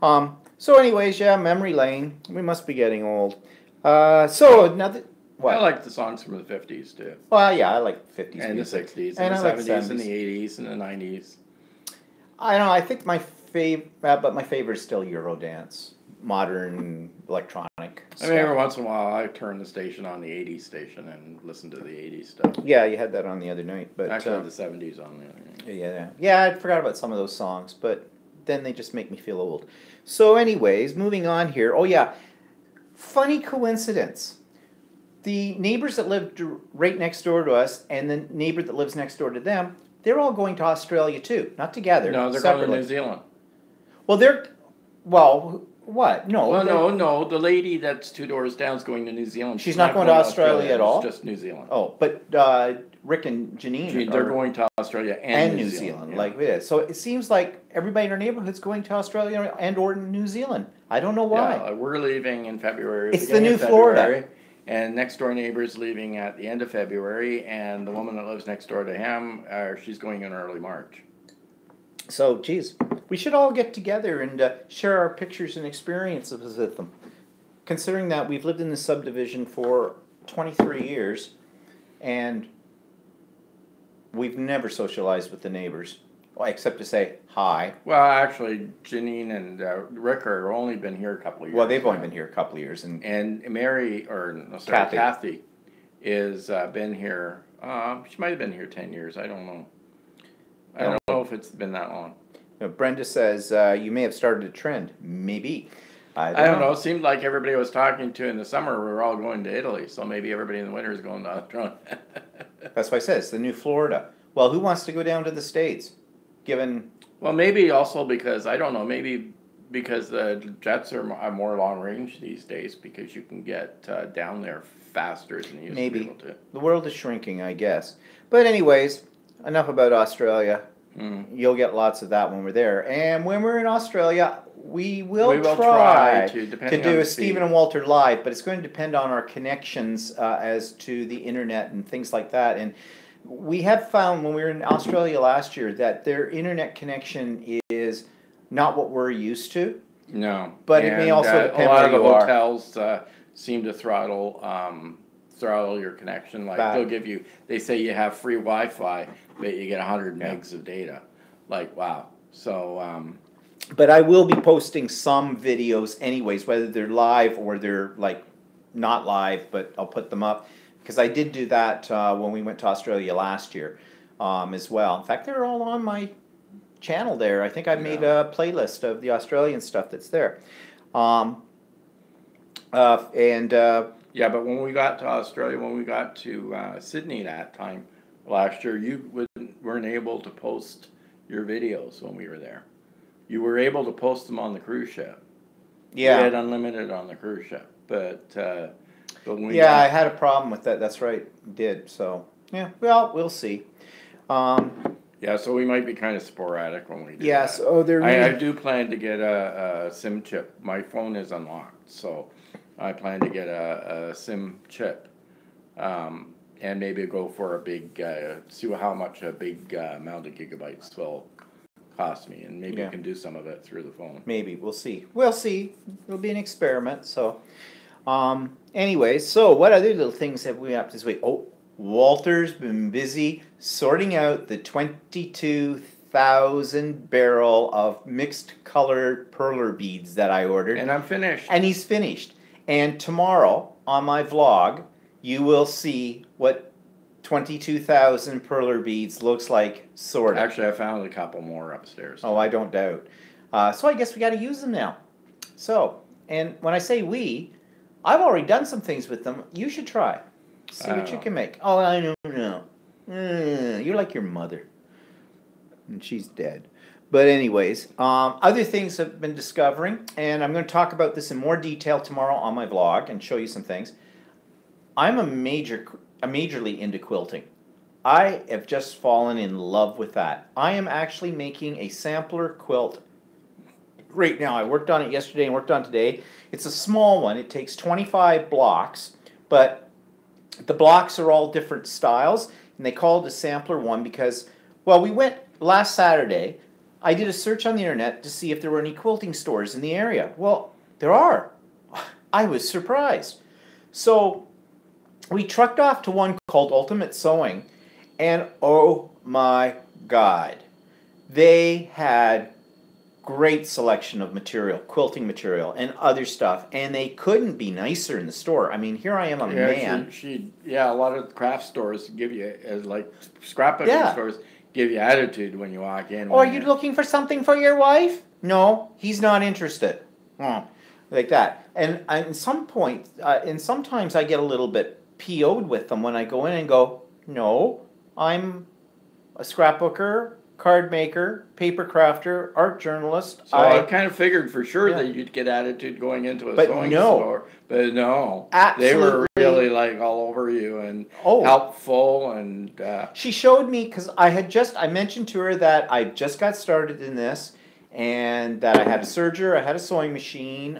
So anyways, yeah, memory lane. We must be getting old. So another... What? I like the songs from the 50s too. Well, yeah, I like 50s And music. the 60s, And and I the like 70s, and 70s. the 80s, and the 90s. I don't know, I think my favorite is still Eurodance. Modern electronic I stuff. mean, every once in a while, I turn the station on the 80s station and listen to the 80s stuff. Yeah, you had that on the other night. But Actually, I have the 70s on there. yeah, I forgot about some of those songs, but then they just make me feel old. So anyways, moving on here. Oh yeah, funny coincidence. The neighbors that lived right next door to us and the neighbor that lives next door to them, they're all going to Australia too. Not together, No, they're separately. going to New Zealand. Well, What? No. Well, no. The lady that's 2 doors down is going to New Zealand. She's not going to Australia at all? It's just New Zealand. Oh, but Rick and Janine They're are, going to Australia and and New Zealand, yeah. like this. So it seems like everybody in our neighborhood's going to Australia and or New Zealand. I don't know why. Yeah, we're leaving in February. It's the new Florida. February, and next door neighbor's leaving at the end of February, and the woman that lives next door to him, she's going in early March. So, geez, we should all get together and share our pictures and experiences with them. Considering that we've lived in this subdivision for 23 years, and we've never socialized with the neighbors, well, except to say hi. Well, actually, Janine and Rick are only been here a couple of years. Well, they've only been here a couple of years, and Mary, or no, sorry, Kathy is been here. She might have been here 10 years. I don't know. I don't know if it's been that long. Brenda says you may have started a trend. Maybe. I don't know. It seemed like everybody I was talking to in the summer we were all going to Italy, so maybe everybody in the winter is going to Australia. That's why I said it's the new Florida. Well, who wants to go down to the States? Given. Well, maybe also because, I don't know, maybe because the jets are more long range these days because you can get down there faster than you used to be able to. The world is shrinking, I guess. But anyways, enough about Australia. You'll get lots of that when we're there. And when we're in Australia, we will try to do a Stephen and Walter live, but it's going to depend on our connections as to the internet and things like that. And we have found when we were in Australia last year that their internet connection is not what we're used to. No. But it may also depend on where you are. A lot of the hotels seem to throttle your connection. Like they'll give you, they say you have free Wi-Fi, but you get 100 megs of data. Like, wow. So. But I will be posting some videos anyways, whether they're live or they're like not live, but I'll put them up. Because I did do that when we went to Australia last year as well. In fact, they're all on my channel there. I think I made a playlist of the Australian stuff that's there. Yeah, but when we got to Australia, when we got to Sydney that time last year, you weren't able to post your videos when we were there. You were able to post them on the cruise ship. Yeah. You had unlimited on the cruise ship, but I had a problem with that. That's right, did. So yeah, well, we'll see. Yeah, so we might be kind of sporadic when we do yes. that. Oh, I do plan to get a SIM chip. My phone is unlocked, so I plan to get a SIM chip, and maybe go for a big, see how much a big amount of gigabytes will cost me, and maybe you can do some of it through the phone. Maybe, we'll see. We'll see. It'll be an experiment. So, anyways, so what other little things have we up this week? Oh, Walter's been busy sorting out the 22,000 barrel of mixed colored perler beads that I ordered. And I'm finished. And he's finished. And tomorrow on my vlog, you will see what 22,000 perler beads looks like sorted. Actually, I found a couple more upstairs. Oh, I don't doubt. So I guess we got to use them now. So, and when I say we, I've already done some things with them. You should try. See what you can make. Oh, I don't know. You're like your mother. And she's dead. But anyways, other things I've been discovering, and I'm going to talk about this in more detail tomorrow on my vlog and show you some things. I'm majorly into quilting. I have just fallen in love with that. I am actually making a sampler quilt right now. I worked on it yesterday and worked on it today. It's a small one. It takes 25 blocks, but the blocks are all different styles, and they call it a sampler one because, well, we went last Saturday. I did a search on the internet to see if there were any quilting stores in the area. Well, there are. I was surprised. So we trucked off to one called Ultimate Sewing, and oh my God, they had great selection of material, quilting material, and other stuff, and they couldn't be nicer in the store. I mean, here I am, a man. A lot of craft stores give you, as like scrapbooking stores, give you attitude when you walk in. Oh, are you looking for something for your wife? No, he's not interested. Like that. And at some point, and sometimes I get a little bit PO'd with them when I go in and go, no, I'm a scrapbooker, card maker, paper crafter, art journalist. So I kind of figured for sure Yeah. that you'd get attitude going into a But sewing no. store, but no, they Absolutely. were really like all over you and Oh. helpful and. She showed me because I mentioned to her that I just got started in this, and that I had a serger, I had a sewing machine,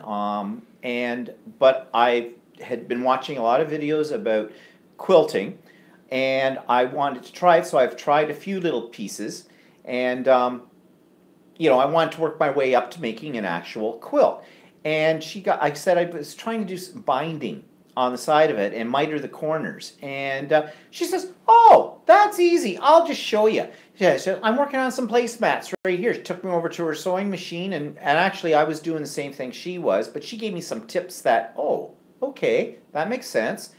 but I had been watching a lot of videos about quilting, and I wanted to try it, so I've tried a few little pieces, and you know, I wanted to work my way up to making an actual quilt. And I said I was trying to do some binding on the side of it and miter the corners. And she says, "Oh, that's easy. I'll just show you." Yeah, so I'm working on some placemats right here. She took me over to her sewing machine, and actually I was doing the same thing she was, but she gave me some tips that, oh, okay, that makes sense.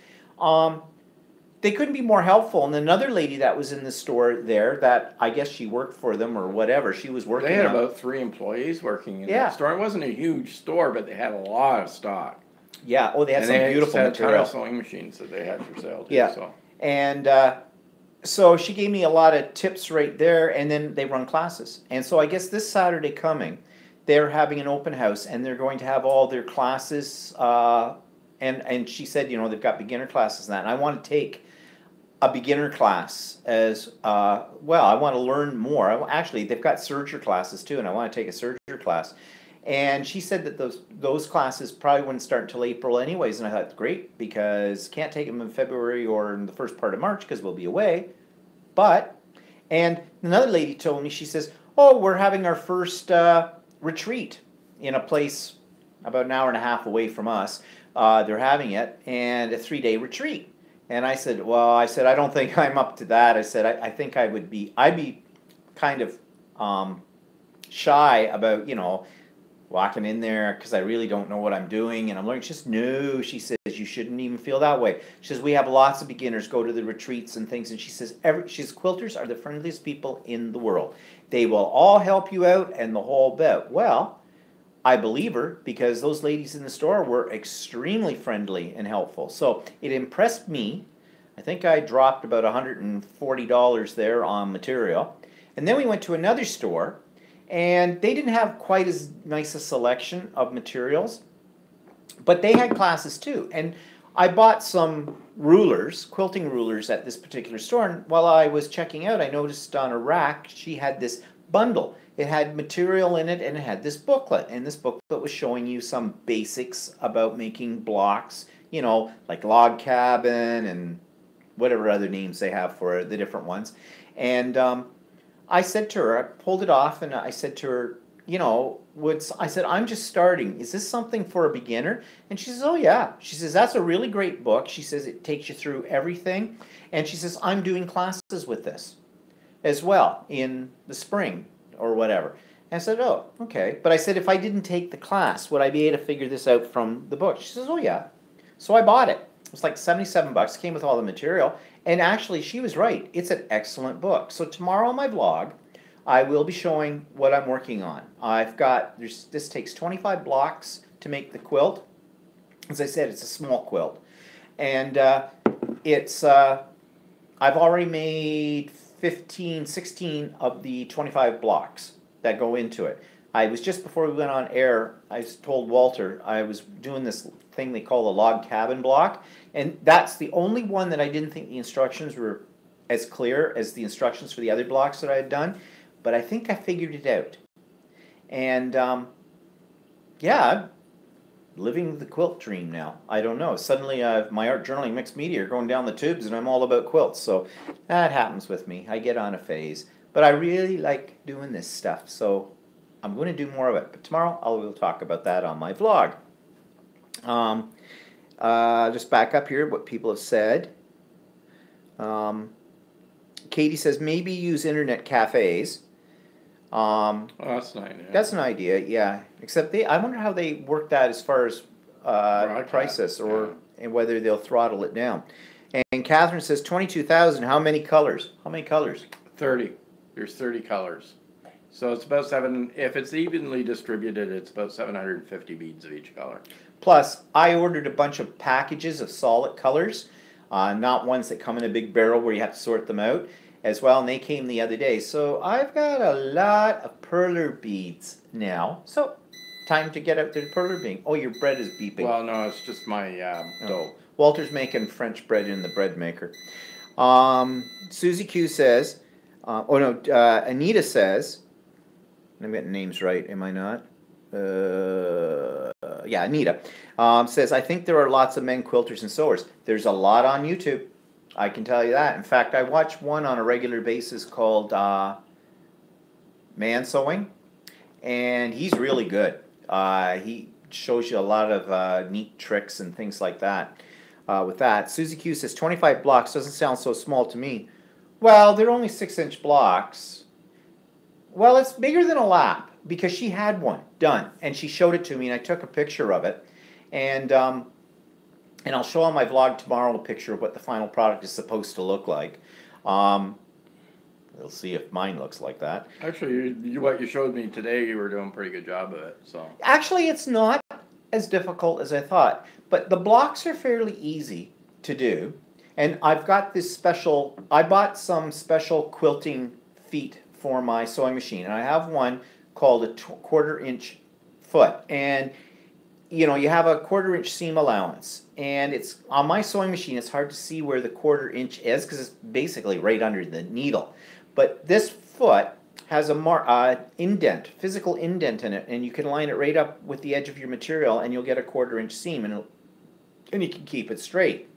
They couldn't be more helpful. And another lady that was in the store there, that I guess she worked for them or whatever, she was working. They had about 3 employees working in that store. It wasn't a huge store, but they had a lot of stock. Yeah. Oh, they had some beautiful material. material. They had a ton of sewing machines that they had for sale too. Yeah. So. And so she gave me a lot of tips right there, and then they run classes. And so I guess this Saturday coming, they're having an open house, and they're going to have all their classes. And she said, you know, they've got beginner classes and that. And I want to take a beginner class as well. I want to learn more. Actually, they've got serger classes too, and I want to take a serger class. And she said that those classes probably wouldn't start until April anyways, and I thought, great, because can't take them in February or in the first part of March because we'll be away. And another lady told me, she says, oh, we're having our first retreat in a place about an hour and a half away from us. They're having it, and a 3-day retreat. And I said, well, I don't think I'm up to that. I said, I think I'd be kind of shy about, you know, walking in there because I really don't know what I'm doing and I'm learning. She says, no, she says, you shouldn't even feel that way. She says, we have lots of beginners go to the retreats and things, and she says, quilters are the friendliest people in the world. They will all help you out and the whole bit. Well, I believe her, because those ladies in the store were extremely friendly and helpful. So it impressed me. I think I dropped about $140 there on material. And then we went to another store, and they didn't have quite as nice a selection of materials, but they had classes too. And I bought some rulers, quilting rulers, at this particular store, and while I was checking out, I noticed on a rack she had this bundle. It had material in it, and it had this booklet, and this booklet was showing you some basics about making blocks, you know, like log cabin and whatever other names they have for the different ones. And I said to her, I pulled it off, and I said to her, you know, I said, I'm just starting. Is this something for a beginner? And she says, oh yeah. She says, that's a really great book. She says, it takes you through everything. And she says, I'm doing classes with this as well in the spring or whatever. And I said, oh, okay. But I said, if I didn't take the class, would I be able to figure this out from the book? She says, oh yeah. So I bought it. It was like $77. Came with all the material. And actually, she was right. It's an excellent book. So tomorrow on my blog, I will be showing what I'm working on. This takes 25 blocks to make the quilt. As I said, it's a small quilt. And I've already made 16 of the 25 blocks that go into it. I was, just before we went on air, I told Walter I was doing this thing they call the log cabin block, and that's the only one that I didn't think the instructions were as clear as the instructions for the other blocks that I had done, but I think I figured it out. And yeah, I'm living the quilt dream now. I don't know. Suddenly my art journaling mixed media are going down the tubes, and I'm all about quilts, so that happens with me. I get on a phase. But I really like doing this stuff, so I'm going to do more of it. But tomorrow I will talk about that on my vlog. Just back up here, what people have said. Katie says maybe use internet cafes. Oh, that's an idea. That's an idea, yeah. Except I wonder how they work that as far as prices, or and whether they'll throttle it down. And Catherine says 22,000. How many colors? How many colors? 30. There's 30 colors. So it's about if it's evenly distributed, it's about 750 beads of each color. Plus, I ordered a bunch of packages of solid colors, not ones that come in a big barrel where you have to sort them out. as well, and they came the other day. So I've got a lot of perler beads now. So time to get out to the perler bead. Oh, your bread is beeping. Well, no, it's just my dough. Walter's making French bread in the bread maker. Susie Q says, Anita says, I'm getting names right, am I not? Yeah, Anita says, I think there are lots of men quilters and sewers. There's a lot on YouTube. I can tell you that. In fact, I watch one on a regular basis called Man Sewing, and he's really good. He shows you a lot of neat tricks and things like that. With that, Susie Q says 25 blocks doesn't sound so small to me. Well, they're only 6-inch blocks. Well, it's bigger than a lap because she had one done and she showed it to me and I took a picture of it, and I'll show on my vlog tomorrow a picture of what the final product is supposed to look like. We'll see if mine looks like that. Actually, what you showed me today, you were doing a pretty good job of it. So actually, it's not as difficult as I thought, but the blocks are fairly easy to do. And I've got this special, I bought some special quilting feet for my sewing machine, and I have one called a 1/4-inch foot. And you know, you have a 1/4-inch seam allowance, and it's on my sewing machine. It's hard to see where the 1/4-inch is because it's basically right under the needle. But this foot has a indent, physical indent in it, and you can line it right up with the edge of your material, and you'll get a 1/4-inch seam, and you can keep it straight.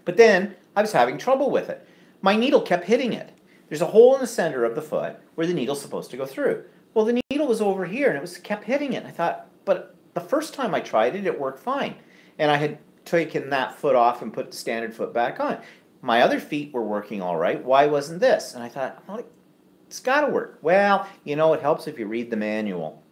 But then I was having trouble with it. My needle kept hitting it. There's a hole in the center of the foot where the needle's supposed to go through. Well, the needle was over here, and it kept hitting it. And I thought, but the first time I tried it, it worked fine. And I had taken that foot off and put the standard foot back on. My other feet were working all right. Why wasn't this? And I thought, well, it's got to work. Well, you know, it helps if you read the manual.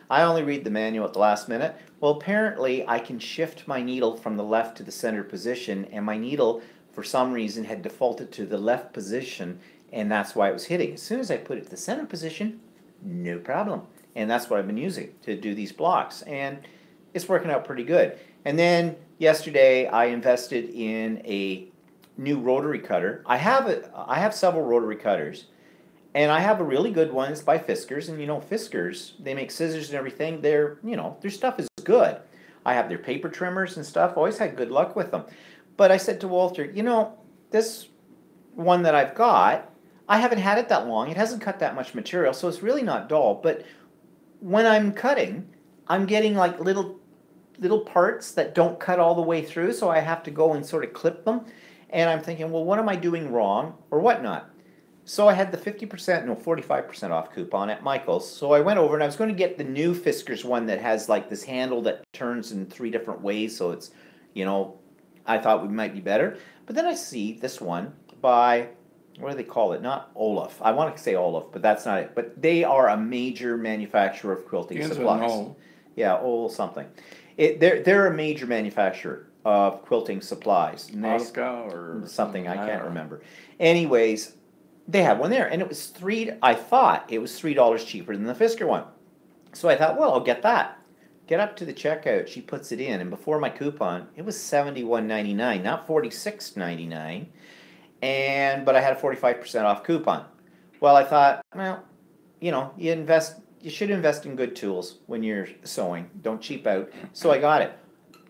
I only read the manual at the last minute. Well, apparently I can shift my needle from the left to the center position, and my needle, for some reason, had defaulted to the left position, and that's why it was hitting. As soon as I put it to the center position, no problem. And that's what I've been using to do these blocks, and it's working out pretty good. And then yesterday I invested in a new rotary cutter. I have several rotary cutters, and I have a really good one. It's by Fiskars, and you know Fiskars, they make scissors and everything. Their stuff is good. I have their paper trimmers and stuff. Always had good luck with them. But I said to Walter, you know, this one that I've got, I haven't had it that long. It hasn't cut that much material, so it's really not dull. But when I'm cutting, I'm getting like little parts that don't cut all the way through, so I have to go and sort of clip them. And I'm thinking, well, what am I doing wrong or whatnot? So I had the 45% off coupon at Michael's. So I went over and I was going to get the new Fiskars one that has like this handle that turns in 3 different ways. So it's, you know, I thought it might be better. But then I see this one by, what do they call it? Not Olaf. I want to say Olaf, but that's not it. But they are a major manufacturer of quilting supplies. Yeah, Ol something. They're a major manufacturer of quilting supplies. Oscar or something, I can't remember. Anyways, they had one there, and it was I thought it was $3 cheaper than the Fiskar one. So I thought, well, I'll get that. Get up to the checkout, she puts it in, and before my coupon, it was $71.99, not $46.99. But I had a 45% off coupon. Well, I thought, well, you know, you should invest in good tools when you're sewing. Don't cheap out. So I got it.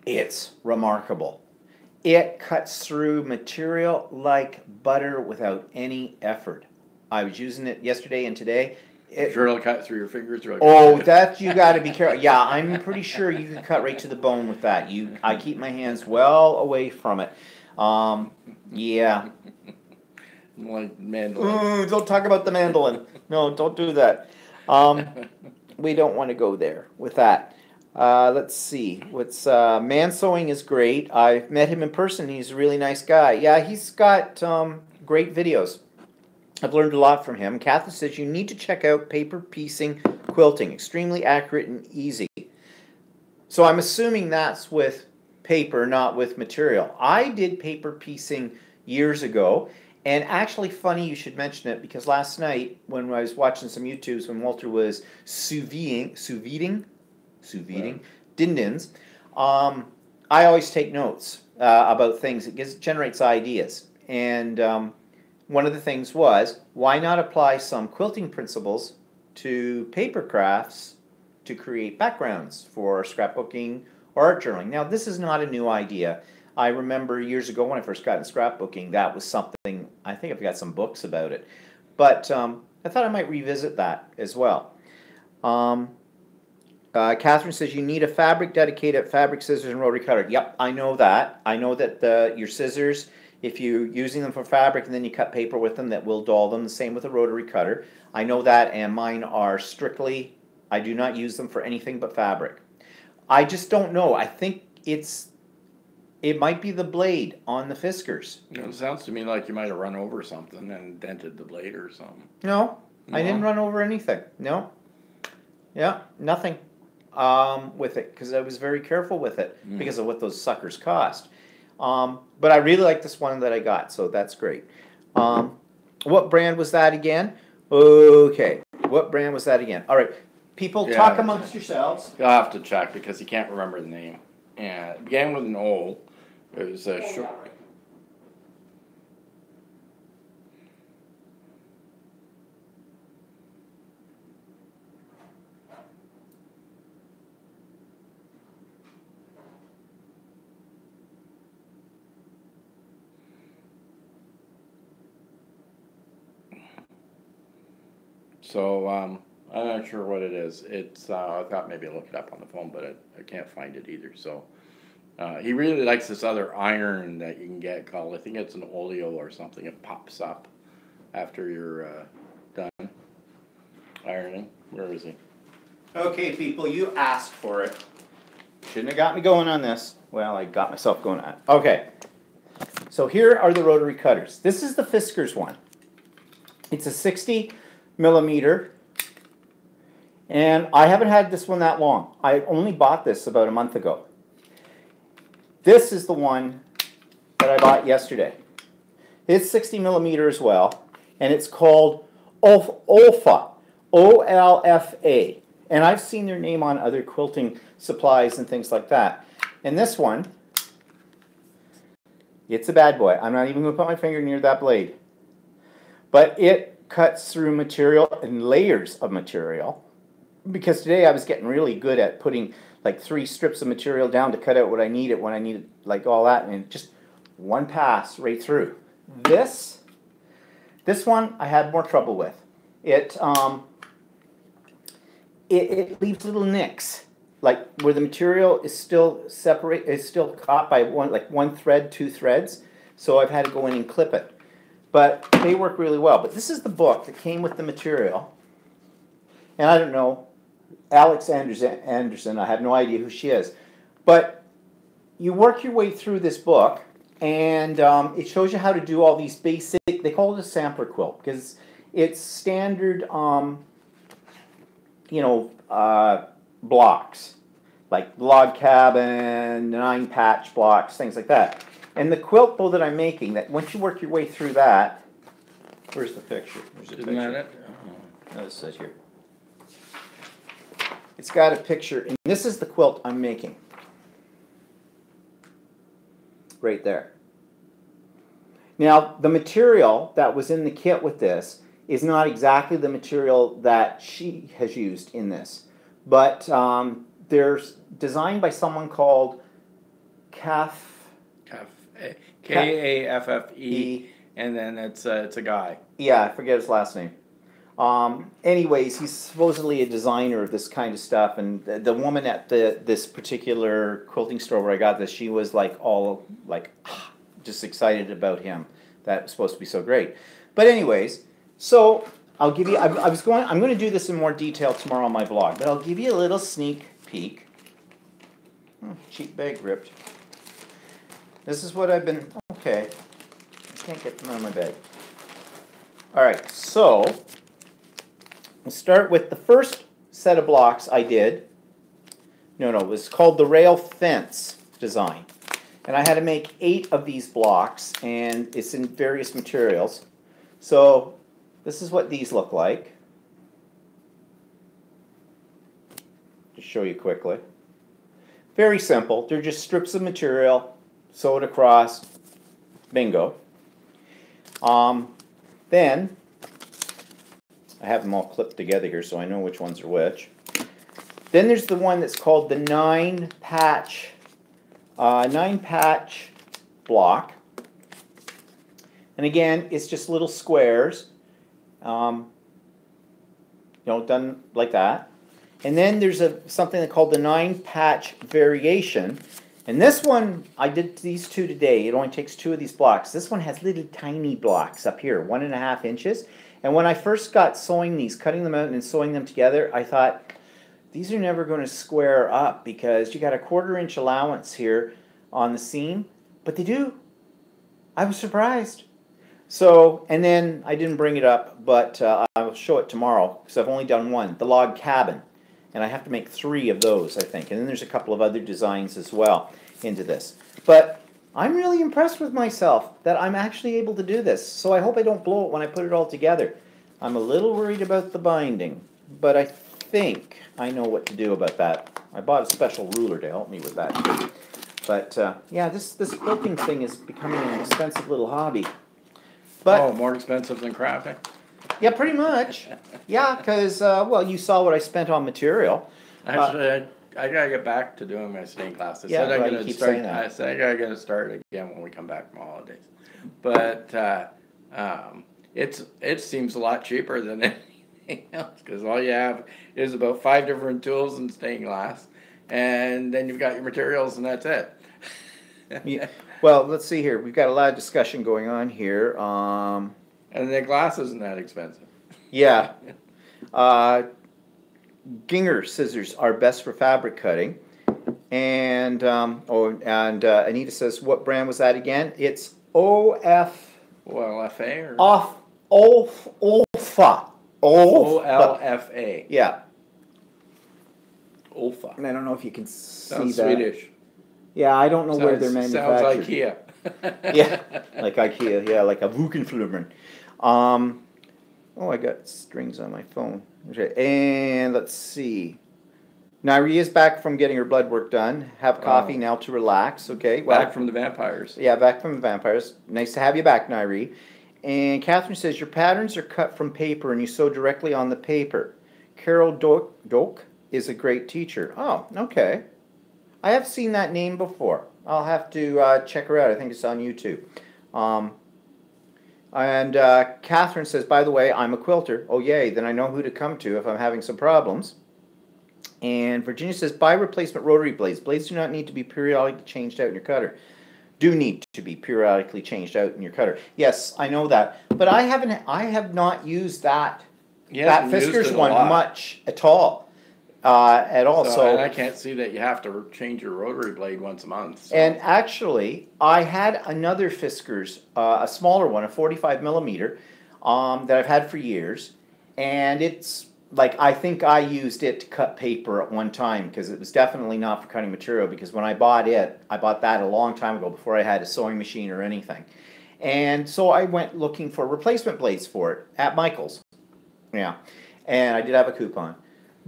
It's remarkable. It cuts through material like butter without any effort. I was using it yesterday and today. Sure, it'll cut through your fingers. That you got to be careful. Yeah, I'm pretty sure you can cut right to the bone with that. I keep my hands well away from it. Yeah. Like mandolin. Don't talk about the mandolin. No, don't do that. We don't want to go there with that. Let's see. Man Sewing is great. I've met him in person. He's a really nice guy. Yeah, he's got great videos. I've learned a lot from him. Catherine says you need to check out paper piecing quilting. Extremely accurate and easy. So I'm assuming that's with paper, not with material. I did paper piecing years ago. And actually, funny you should mention it, because last night when I was watching some YouTubes when Walter was sous viding din-dins, I always take notes about things. It generates ideas. And one of the things was, why not apply some quilting principles to paper crafts to create backgrounds for scrapbooking or art journaling? Now, this is not a new idea. I remember years ago when I first got into scrapbooking, that was something, I think I've got some books about it. But I thought I might revisit that as well. Catherine says you need a fabric dedicated fabric scissors and rotary cutter. Yep, I know that. I know that your scissors, if you're using them for fabric and then you cut paper with them, that will dull them. The same with a rotary cutter. I know that, and mine are strictly, I do not use them for anything but fabric. I just don't know. I think it might be the blade on the Fiskars. You know, it sounds to me like you might have run over something and dented the blade or something. No, I didn't run over anything. No. Yeah, nothing with it, because I was very careful with it because of what those suckers cost. But I really like this one that I got, so that's great. What brand was that again? Okay, what brand was that again? All right, people, talk amongst yourselves. You'll have to check because you can't remember the name. And it began with an O. It was a short. So I'm not sure what it is. It's I thought maybe I'd look it up on the phone, but I can't find it either. So he really likes this other iron that you can get called, I think it's an oleo or something. It pops up after you're done ironing. Where is he? Okay, people, you asked for it. Shouldn't have got me going on this. Well, I got myself going on it. Okay, so here are the rotary cutters. This is the Fiskars one. It's a 60 millimeter, and I haven't had this one that long. I only bought this about a month ago. This is the one that I bought yesterday. It's 60 millimeter as well, and it's called Olfa, O-L-F-A. And I've seen their name on other quilting supplies and things like that. And this one, it's a bad boy. I'm not even going to put my finger near that blade. But it cuts through material and layers of material, because today I was getting really good at putting like 3 strips of material down to cut out what I needed when I needed, like all that, and just one pass right through. This one I had more trouble with. It leaves little nicks, like where the material is still separate, is still caught by one thread, 2 threads. So I've had to go in and clip it. But they work really well. But this is the book that came with the material. And I don't know, Alex Anderson, I have no idea who she is. But you work your way through this book, and it shows you how to do all these basic, they call it a sampler quilt, because it's standard, blocks, like log cabin, 9-patch blocks, things like that. And the quilt bow that I'm making, that once you work your way through that, where's the picture? Where's the Isn't picture? that it? No, it says here. It's got a picture, and this is the quilt I'm making. Right there. Now, the material that was in the kit with this is not exactly the material that she has used in this. But they're designed by someone called K-A-F-F-E, and then it's a guy. Yeah, I forget his last name. Anyways, he's supposedly a designer of this kind of stuff, and the woman at this particular quilting store where I got this, she was like just excited about him. That was supposed to be so great. But anyways, so I'll give you. I'm going to do this in more detail tomorrow on my blog, but I'll give you a little sneak peek. Cheap bag ripped. This is what I've been. Okay, I can't get them out of my bag. All right, so we'll start with the first set of blocks I did. No, it was called the rail fence design. And I had to make 8 of these blocks, and it's in various materials. So this is what these look like. Just show you quickly. Very simple. They're just strips of material, sewed across, bingo. Then, I have them all clipped together here so I know which ones are which. Then there's the one that's called the 9-patch block. And again, it's just little squares, done like that. And then there's something called the 9-patch variation. And this one, I did these two today. It only takes 2 of these blocks. This one has little tiny blocks up here, 1.5 inches. And when I first got sewing these, cutting them out and sewing them together, I thought, these are never going to square up because you got a 1/4 inch allowance here on the seam. But they do. I was surprised. So, and then I didn't bring it up, but I will show it tomorrow because I've only done one, the log cabin. And I have to make 3 of those, I think. And then there's a couple of other designs as well into this. But I'm really impressed with myself that I'm actually able to do this. So I hope I don't blow it when I put it all together. I'm a little worried about the binding, but I think I know what to do about that. I bought a special ruler to help me with that too. But yeah, this quilting thing is becoming an expensive little hobby. But, more expensive than crafting? Yeah, pretty much. Yeah, because, well, you saw what I spent on material. Actually, I gotta get back to doing my snake class. I said I'm gonna start. I said I gotta start again when we come back from holidays. But it seems a lot cheaper than anything else because all you have is about 5 different tools and stained glass, and then you've got your materials, and that's it. Yeah. Well, let's see here. We've got a lot of discussion going on here. And the glass isn't that expensive. Yeah. Ginger scissors are best for fabric cutting. And Anita says, what brand was that again? It's OF. OLFA or? Olfa. OLFA. Yeah. Olfa. And I don't know if you can see Sounds that. Swedish. Yeah, I don't know where they're manufactured. Sounds IKEA. Yeah, like IKEA. Yeah, like a Wukenflumen. Oh, I got strings on my phone. Okay, and let's see. Nairi is back from getting her blood work done. Have coffee now to relax. Okay. Well, back from the vampires. Yeah, back from the vampires. Nice to have you back, Nairi. And Catherine says your patterns are cut from paper and you sew directly on the paper. Carol Doak is a great teacher. Oh, okay. I have seen that name before. I'll have to check her out. I think it's on YouTube. Catherine says, by the way, I'm a quilter. Oh, yay. Then I know who to come to if I'm having some problems. And Virginia says, buy replacement rotary blades. Blades do not need to be periodically changed out in your cutter. Do need to be periodically changed out in your cutter. Yes, I know that. But I have not used that Fiskars one much at all. And I can't see that you have to change your rotary blade once a month. So. And actually, I had another Fiskars, a smaller one, a 45 millimeter, that I've had for years, and it's like I think I used it to cut paper at one time because it was definitely not for cutting material. Because when I bought that a long time ago before I had a sewing machine or anything, and so I went looking for replacement blades for it at Michael's. Yeah, and I did have a coupon.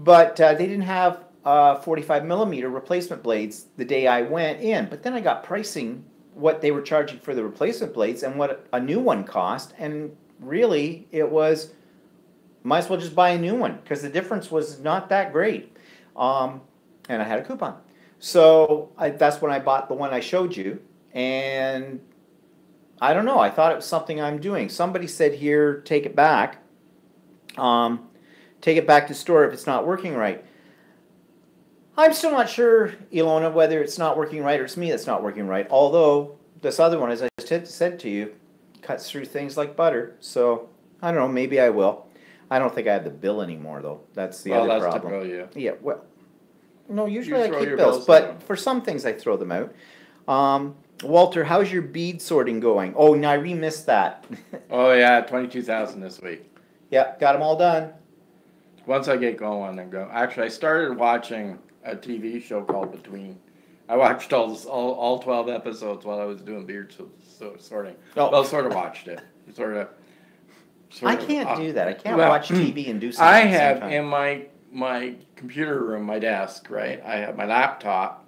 But they didn't have 45 millimeter replacement blades the day I went in. But then I got pricing what they were charging for the replacement blades and what a new one cost. And really, it was, might as well just buy a new one because the difference was not that great. And I had a coupon. So that's when I bought the one I showed you. And I don't know. I thought it was something I'm doing. Somebody said here, take it back. Take it back to store if it's not working right. I'm still not sure, Ilona, whether it's not working right or it's me that's not working right. Although this other one, as I said to you, cuts through things like butter. So I don't know. Maybe I will. I don't think I have the bill anymore, though. That's the other problem. That's the bill, yeah. Yeah. Well, no. Usually I keep bills, but for some things I throw them out. Walter, how's your bead sorting going? Oh, Nairi missed that. Oh yeah, 22,000 this week. Yeah, got them all done. Once I get going, and go. Actually, I started watching a TV show called Between. I watched all 12 episodes while I was doing beard sorting. Oh. Well, sort of watched it. Sort of. I can't do that. I can't watch TV and do something. I have in my computer room, my desk, right? I have my laptop,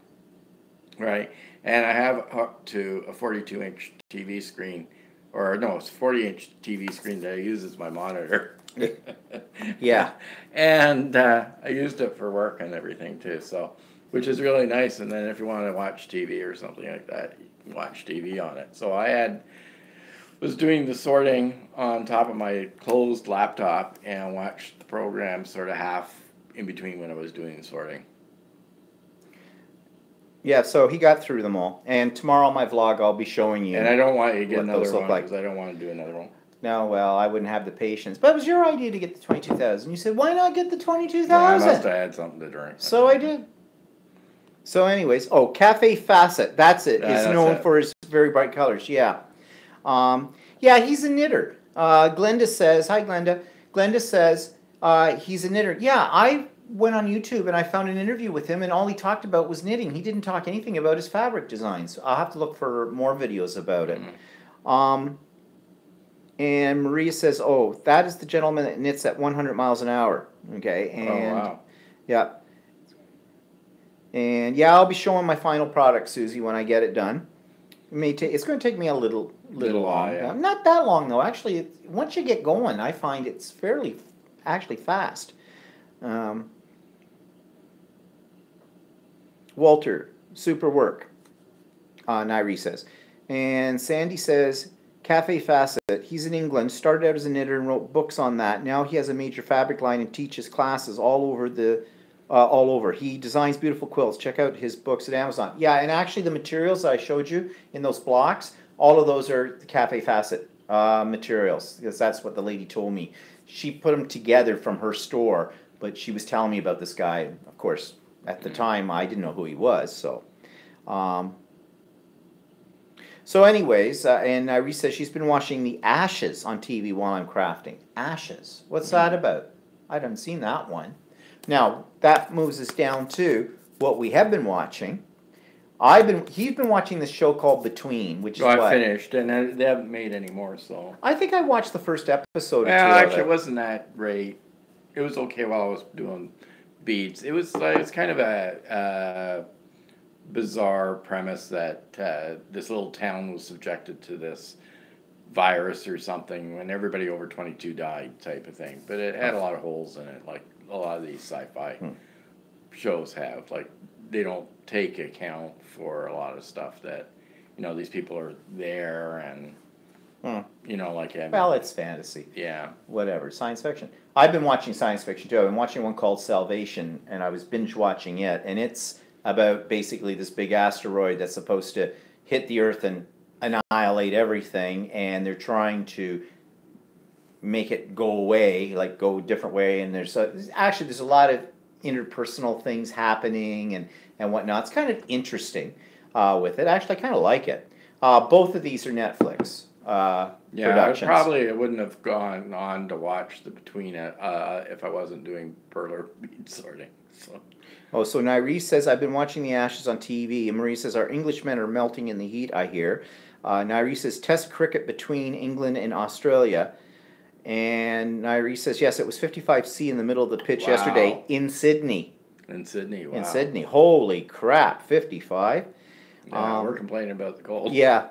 right, and I have hooked to a 42-inch TV screen or no, it's 40-inch TV screen that I use as my monitor. Yeah. And I used it for work and everything too, so, which is really nice. And then if you want to watch TV or something like that, you can watch TV on it. So was doing the sorting on top of my closed laptop and watched the program sort of half in between when I was doing the sorting. Yeah, so he got through them all. And tomorrow on my vlog, I'll be showing you. And I don't want you to get what another those look one like. because I don't want to do another one. No, well, I wouldn't have the patience. But it was your idea to get the 22,000. You said, why not get the Yeah, I 22,000? must have had something to drink. So I did. So anyways, oh, Cafe Facet, that's it. Yeah, He's that's known it. for his very bright colors, yeah. Yeah, he's a knitter. Glenda says, hi Glenda. Glenda says he's a knitter. Yeah, I went on YouTube and I found an interview with him and all he talked about was knitting. He didn't talk anything about his fabric designs. I'll have to look for more videos about it. And Maria says, oh, that is the gentleman that knits at 100 miles an hour. Okay, and Oh, wow. yeah. And yeah, I'll be showing my final product, Susie, when I get it done. It's going to take me a little Little long. while, yeah. Not that long though. Actually, once you get going, I find it's fairly actually fast. Walter, super work. Nairi says, and Sandy says, Cafe Facet. He's in England. Started out as a knitter and wrote books on that. Now he has a major fabric line and teaches classes all over. He designs beautiful quilts. Check out his books at Amazon. Yeah, and actually the materials I showed you in those blocks, all of those are the Cafe Facet materials, because that's what the lady told me. She put them together from her store, but she was telling me about this guy. Of course, at the time, I didn't know who he was, so. So anyways, and Iris says she's been watching The Ashes on TV while I'm crafting. Ashes? What's that about? I haven't seen that one. Now, that moves us down to what we have been watching. He's been watching this show called Between, which is I what? finished, and they haven't made any more, so. I think I watched the first episode or two Well, of actually, it. it wasn't that great. It was okay while I was doing beads. It was kind of a bizarre premise that this little town was subjected to this virus or something when everybody over 22 died type of thing. But it had a lot of holes in it, like a lot of these sci-fi shows have. Like, they don't take account for a lot of stuff that, these people are there and, like... Well, it's fantasy. Yeah. Whatever, science fiction. I've been watching science fiction too. I've been watching one called Salvation, and I was binge watching it, and it's about basically this big asteroid that's supposed to hit the Earth and annihilate everything, and they're trying to make it go away, like go a different way, and there's a lot of interpersonal things happening and whatnot. It's kind of interesting with it. Actually, I kind of like it. Both of these are Netflix productions. I wouldn't have gone on to watch the Between it if I wasn't doing perler bead sorting. So. Oh, so Nairi says, I've been watching The Ashes on TV. And Marie says, our Englishmen are melting in the heat, I hear. Nairi says, test cricket between England and Australia. And Nairi says, yes, it was 55C in the middle of the pitch yesterday in Sydney. In Sydney, wow. In Sydney. Holy crap, 55. Yeah, we're complaining about the cold. Yeah.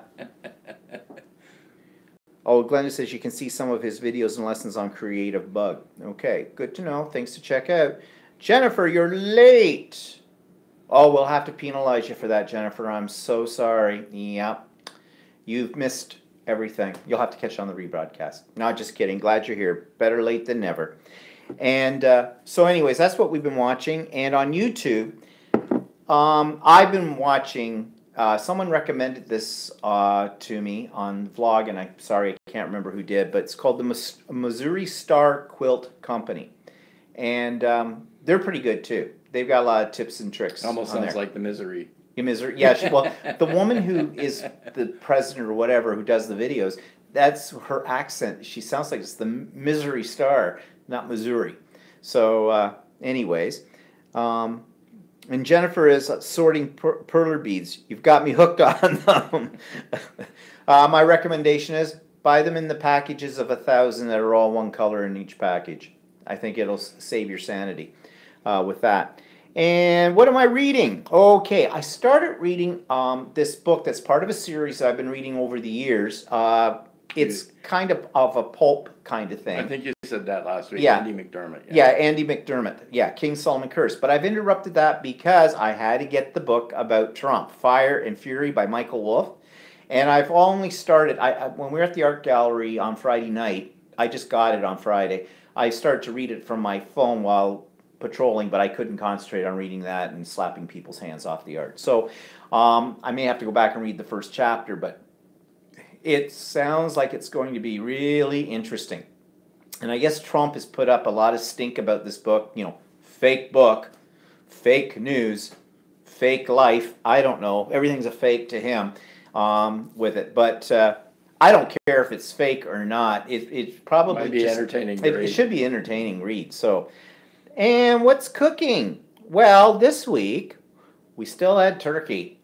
Oh, Glenda says you can see some of his videos and lessons on Creative Bug. Okay, good to know. Things to check out. Jennifer, you're late. Oh, we'll have to penalize you for that, Jennifer. I'm so sorry. Yep. You've missed everything. You'll have to catch on the rebroadcast. Not just kidding. Glad you're here. Better late than never. And so anyways, that's what we've been watching. And on YouTube, I've been watching... someone recommended this to me on the vlog, and I'm sorry I can't remember who did, but it's called the Missouri Star Quilt Company. And they're pretty good too. They've got a lot of tips and tricks. Almost sounds like the Misery. Yeah, well, the woman who is the president or whatever who does the videos, that's her accent. She sounds like it's the Misery Star, not Missouri. So anyways, and Jennifer is sorting perler beads. You've got me hooked on them. My recommendation is buy them in the packages of 1,000 that are all one color in each package. I think it'll save your sanity with that. And what am I reading? Okay, I started reading this book that's part of a series that I've been reading over the years. It's kind of a pulp kind of thing. I think you said that last week. Yeah. Andy McDermott. Yeah, Andy McDermott. Yeah, King Solomon Curse. But I've interrupted that because I had to get the book about Trump, Fire and Fury by Michael Wolff. And I've only started, when we were at the art gallery on Friday night, I just got it on Friday. I started to read it from my phone while patrolling, but I couldn't concentrate on reading that and slapping people's hands off the art. So I may have to go back and read the first chapter, but it sounds like it's going to be really interesting. And I guess Trump has put up a lot of stink about this book, fake book, fake news, fake life. I don't know. Everything's a fake to him with it. But I don't care if it's fake or not. It probably might be entertaining. It should be entertaining read. So, and what's cooking? Well, this week we still had turkey.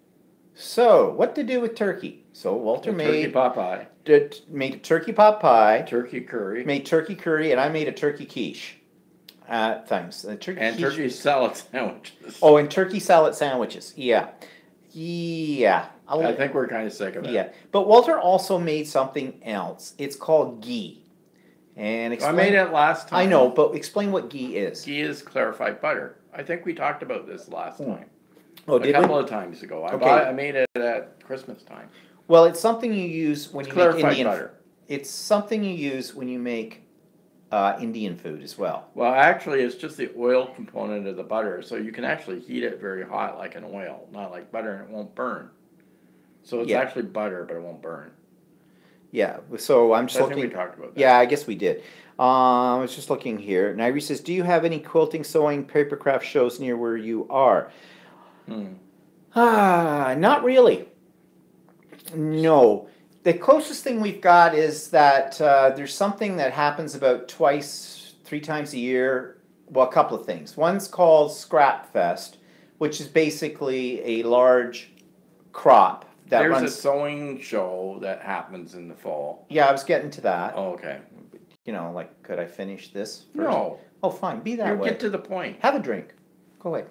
So, what to do with turkey? So Walter turkey pot pie. Made a turkey pot pie. Turkey curry. Made turkey curry, and I made a turkey quiche. Thanks. Turkey salad sandwiches. Oh, and turkey salad sandwiches. Yeah. I think we're kind of sick of it. Yeah. But Walter also made something else. It's called ghee. And I made it last time. I know, but explain what ghee is. Ghee is clarified butter. I think we talked about this last time. Oh, a couple of times ago. I made it at Christmas time. Well, it's something you use when you make Indian butter. It's something you use when you make Indian food as well. Well, actually, it's just the oil component of the butter, so you can actually heat it very hot like an oil, not like butter, and it won't burn. So it's actually butter, but it won't burn. Yeah, so I'm just looking. I think we talked about that. Yeah, I guess we did. I was just looking here. Nairi says, do you have any quilting, sewing, papercraft shows near where you are? Not really. No. The closest thing we've got is that there's something that happens about 3 times a year. Well, a couple of things. One's called Scrap Fest, which is basically a large crop that There's runs. a sewing show that happens in the fall. Yeah, I was getting to that. Oh, okay. Could I finish this first? No. Oh, fine. Be that way. Get to the point. Have a drink. Go away.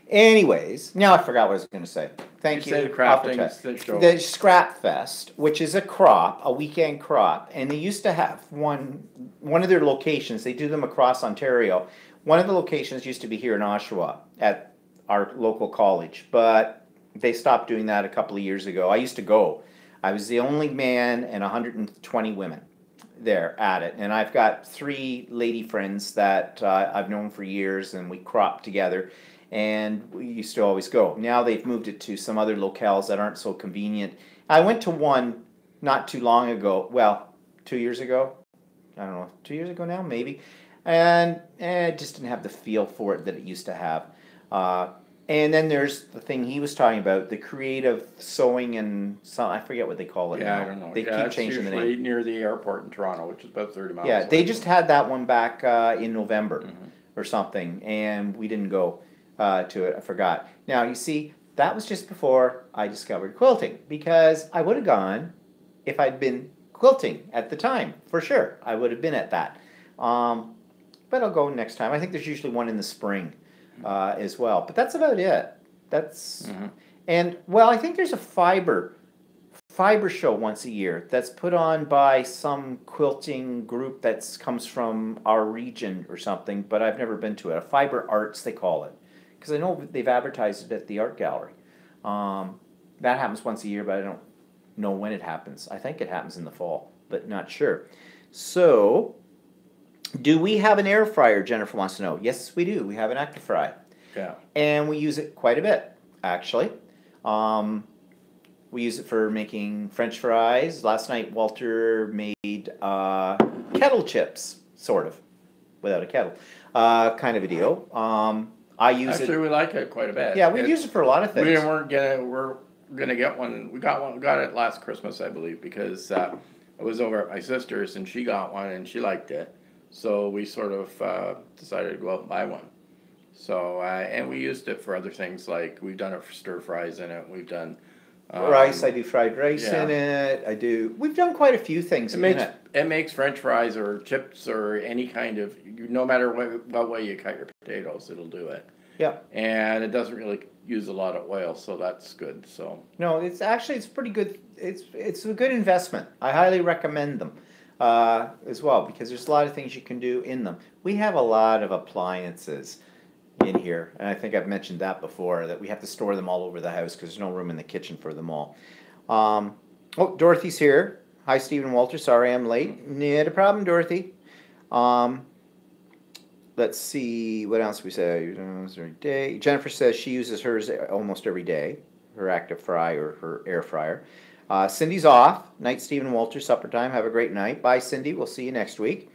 Anyways, now I forgot what I was going to say. Thank you. Said crafting the Scrap Fest, which is a weekend crop, and they used to have one of their locations. They do them across Ontario. One of the locations used to be here in Oshawa at our local college, but they stopped doing that a couple of years ago. I used to go. I was the only man and 120 women there at it, and I've got 3 lady friends that I've known for years, and we crop together. And we used to always go. Now they've moved it to some other locales that aren't so convenient. I went to one not too long ago. Well, 2 years ago. I don't know, 2 years ago now, maybe. And it just didn't have the feel for it that it used to have. And then there's the thing he was talking about, the creative sewing and some, I forget what they call it now. I don't know. They keep changing the name. Near the airport in Toronto, which is about 30 miles Yeah, away. they just had that one back in November or something, and we didn't go to it. I forgot. Now, you see, that was just before I discovered quilting, because I would have gone if I'd been quilting at the time, for sure. I would have been at that. But I'll go next time. I think there's usually one in the spring as well. But that's about it. That's and well, I think there's a fiber show once a year that's put on by some quilting group that comes from our region or something. But I've never been to it. A Fiber Arts, they call it, because I know they've advertised it at the art gallery. That happens once a year, but I don't know when it happens. I think it happens in the fall, but not sure. So, do we have an air fryer? Jennifer wants to know. Yes, we do. We have an ActiFry. Yeah. And we use it quite a bit, actually. We use it for making French fries. Last night, Walter made kettle chips, sort of, without a kettle, kind of a deal. I use Actually, we like it quite a bit. Yeah, we use it for a lot of things. We're gonna get one. We got it last Christmas, I believe, because I was over at my sister's and she got one and she liked it. So we sort of decided to go out and buy one. So and we used it for other things, like we've done it for stir fries in it. We've done rice. I do fried rice in it. We've done quite a few things in it. It makes French fries or chips or any kind of, no matter what way you cut your potatoes, it'll do it. Yeah. and it doesn't really use a lot of oil, so that's good. So No, it's pretty good. It's a good investment. I highly recommend them as well because there's a lot of things you can do in them. We have a lot of appliances in here, and I think I've mentioned that before that we have to store them all over the house because there's no room in the kitchen for them all. Oh, Dorothy's here. Hi, Stephen Walter. Sorry I'm late. Not a problem, Dorothy. Um, let's see what else we say every day. Jennifer says she uses hers almost every day, her active fry or her air fryer. Cindy's off. Night, Stephen Walter. Supper time. Have a great night. Bye, Cindy. We'll see you next week.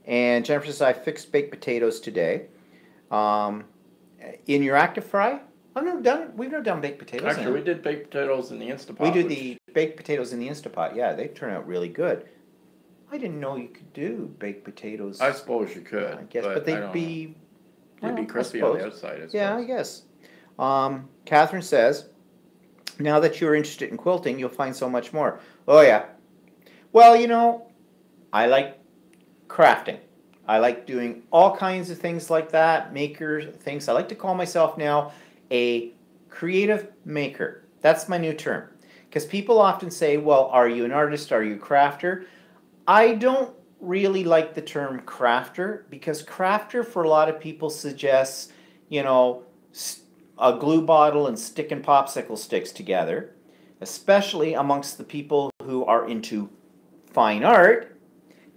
And Jennifer says I fixed baked potatoes today. Um, in your active fry, we've never done baked potatoes. actually, we did baked potatoes in the Instapot. We do the baked potatoes in the Instapot. Yeah, they turn out really good. I didn't know you could do baked potatoes. I suppose you could. I guess, but they'd be they'd be crispy on the outside. I suppose. Yeah, I guess. Catherine says, now that you're interested in quilting, you'll find so much more. Oh yeah. Well, I like crafting. I like doing all kinds of things like that, maker things. I like to call myself now a creative maker. That's my new term. Because people often say, well, are you an artist? Are you a crafter? I don't really like the term crafter because crafter for a lot of people suggests, a glue bottle and sticking popsicle sticks together, especially amongst the people who are into fine art.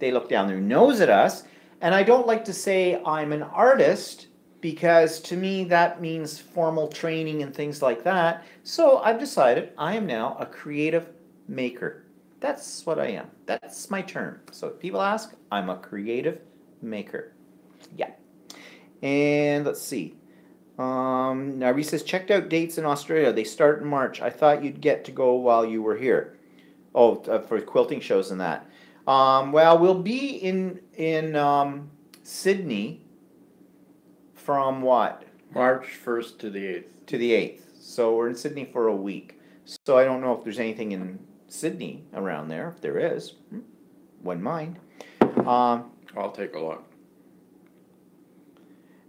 They look down their nose at us. And I don't like to say I'm an artist because to me that means formal training and things like that. So I've decided I am now a creative maker. That's what I am. That's my term. So if people ask, I'm a creative maker. Yeah. And let's see. Now Reese says, checked out dates in Australia. They start in March. I thought you'd get to go while you were here. Oh, for quilting shows and that. Well, we'll be in Sydney from what? March 1st to the 8th. To the 8th. So we're in Sydney for a week. So I don't know if there's anything in Sydney around there. If there is, wouldn't mind. I'll take a look.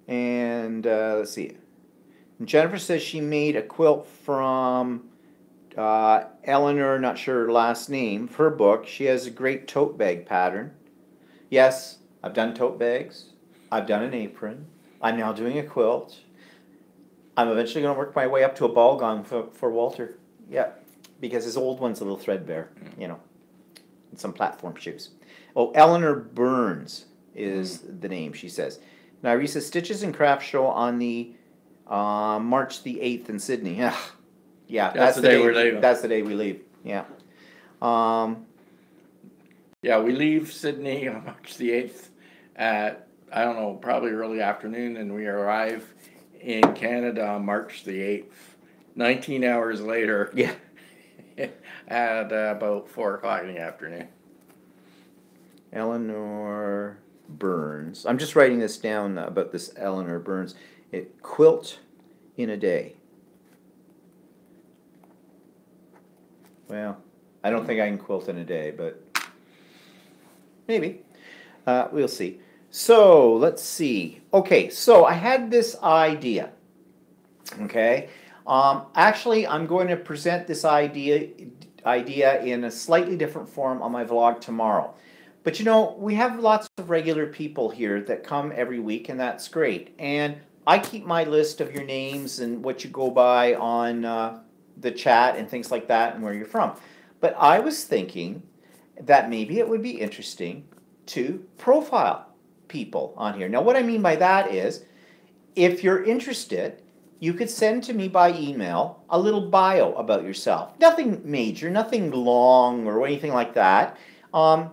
And let's see. Jennifer says she made a quilt from Eleanor, not sure her last name, her book. She has a great tote bag pattern. Yes, I've done tote bags. I've done an apron. I'm now doing a quilt. I'm eventually going to work my way up to a ball gown for Walter. Yeah, because his old one's a little threadbare, and some platform shoes. Oh, Eleanor Burns is the name, she says. Now, Risa, Stitches and Crafts show on the March the 8th in Sydney. Yeah, that's the day we're leaving. That's the day we leave. Yeah. Yeah, we leave Sydney on March the 8th at, I don't know, probably early afternoon, and we arrive in Canada on March the 8th. 19 hours later. Yeah. At about 4 o'clock in the afternoon. Eleanor Burns. I'm just writing this down about this Eleanor Burns. Quilt in a day. Well, I don't think I can quilt in a day, but maybe. We'll see. So, let's see. Okay, so I had this idea. Okay? Actually, I'm going to present this idea in a slightly different form on my vlog tomorrow. But we have lots of regular people here that come every week, and that's great. And I keep my list of your names and what you go by on the chat and things like that and where you're from. But I was thinking that maybe it would be interesting to profile people on here. Now, what I mean by that is, if you're interested, you could send to me by email a little bio about yourself. Nothing major, nothing long or anything like that,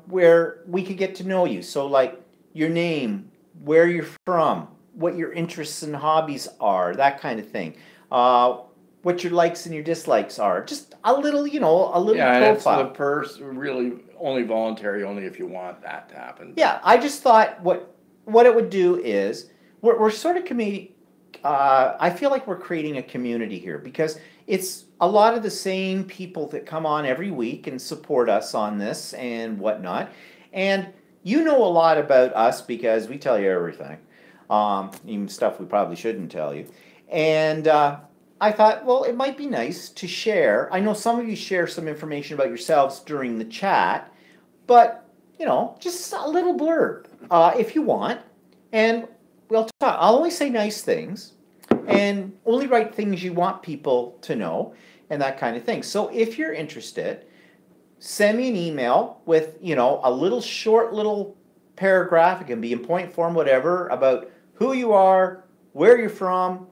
where we could get to know you. So like your name, where you're from, what your interests and hobbies are, that kind of thing. What your likes and your dislikes are. Just a little, a little profile. Yeah, it's really only voluntary, only if you want that to happen. Yeah, I just thought what it would do is, we're sort of I feel like we're creating a community here because it's a lot of the same people that come on every week and support us on this and whatnot. And you know a lot about us because we tell you everything. even stuff we probably shouldn't tell you. And I thought, well, it might be nice to share. I know some of you share some information about yourselves during the chat, but just a little blurb if you want. And we'll talk. I'll only say nice things and only write things you want people to know and that kind of thing. So if you're interested, send me an email with, a little short little paragraph. It can be in point form, whatever, about who you are, where you're from,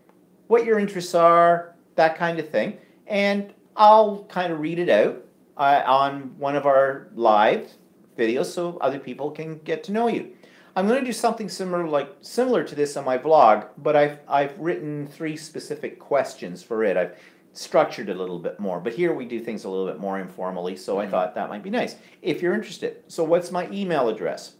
what your interests are, that kind of thing. And I'll kind of read it out on one of our live videos so other people can get to know you. I'm going to do something similar to this on my blog, but I've written 3 specific questions for it. I've structured it a little bit more, but here we do things a little bit more informally, so I thought that might be nice if you're interested. So what's my email address?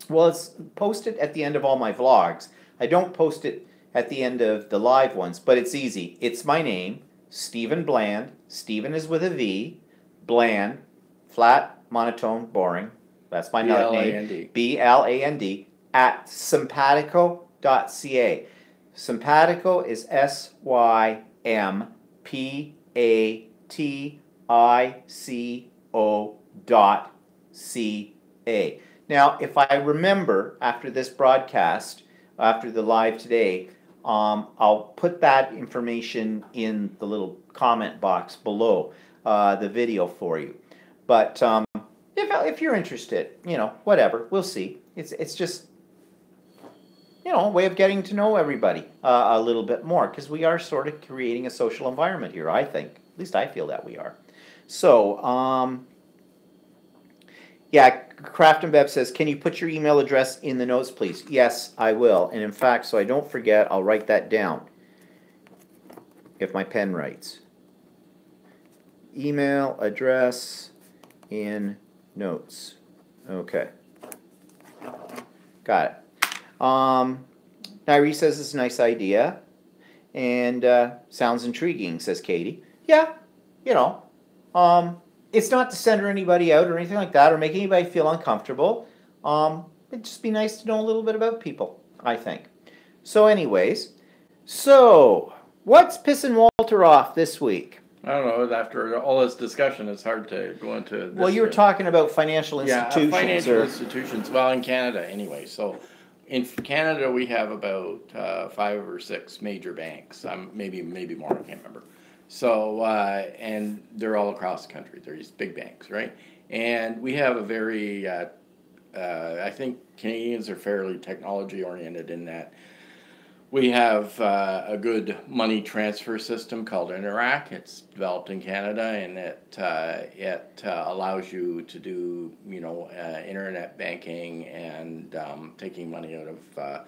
Well, it's posted at the end of all my vlogs. I don't post it at the end of the live ones, but it's easy. It's my name, Stephen Bland. Stephen is with a V. Bland, flat, monotone, boring. That's my name. BLAND at simpatico.ca. Simpatico is SYMPATICO.ca. Now, if I remember after this broadcast, after the live today, I'll put that information in the little comment box below the video for you. But if you're interested, whatever, we'll see. It's just, a way of getting to know everybody a little bit more, because we are sort of creating a social environment here, I think. At least I feel that we are. So, yeah, Craft and Bev says, can you put your email address in the notes, please? Yes, I will. And in fact, so I don't forget, I'll write that down if my pen writes. Email address in notes. Okay. Got it. Nairi says it's a nice idea. And sounds intriguing, says Katie. Yeah, it's not to send anybody out or anything like that or make anybody feel uncomfortable. It'd just be nice to know a little bit about people, I think. So anyways, what's pissing Walter off this week? I don't know. After all this discussion, it's hard to go into this. Well, you were talking about financial institutions. Yeah, financial institutions. Well, in Canada anyway. So in Canada, we have about 5 or 6 major banks. Maybe more, I can't remember. So, and they're all across the country. They're these big banks, right? And we have a very, I think Canadians are fairly technology oriented in that we have a good money transfer system called Interac. It's developed in Canada, and it allows you to do, internet banking and taking money out of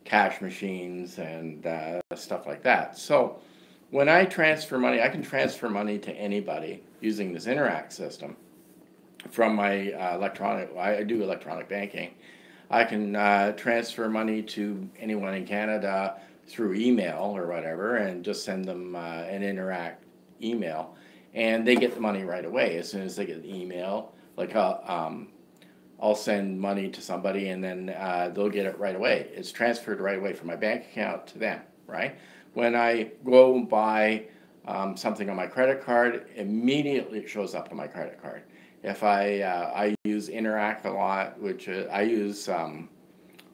cash machines and stuff like that. So when I transfer money, I can transfer money to anybody using this Interac system from my I do electronic banking. I can transfer money to anyone in Canada through email or whatever and just send them an Interac email, and they get the money right away. As soon as they get the email, like I'll send money to somebody and then they'll get it right away. It's transferred right away from my bank account to them, right? When I go buy something on my credit card, immediately it shows up on my credit card. If I use Interac a lot, which I use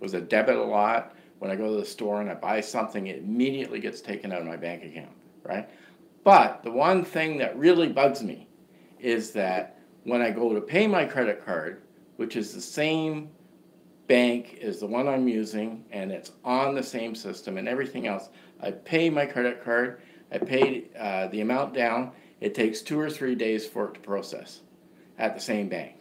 was a debit a lot. When I go to the store and I buy something, it immediately gets taken out of my bank account, right? But the one thing that really bugs me is that when I go to pay my credit card, which is the same bank as the one I'm using, and it's on the same system and everything else, I pay my credit card, I pay the amount down, it takes 2 or 3 days for it to process at the same bank.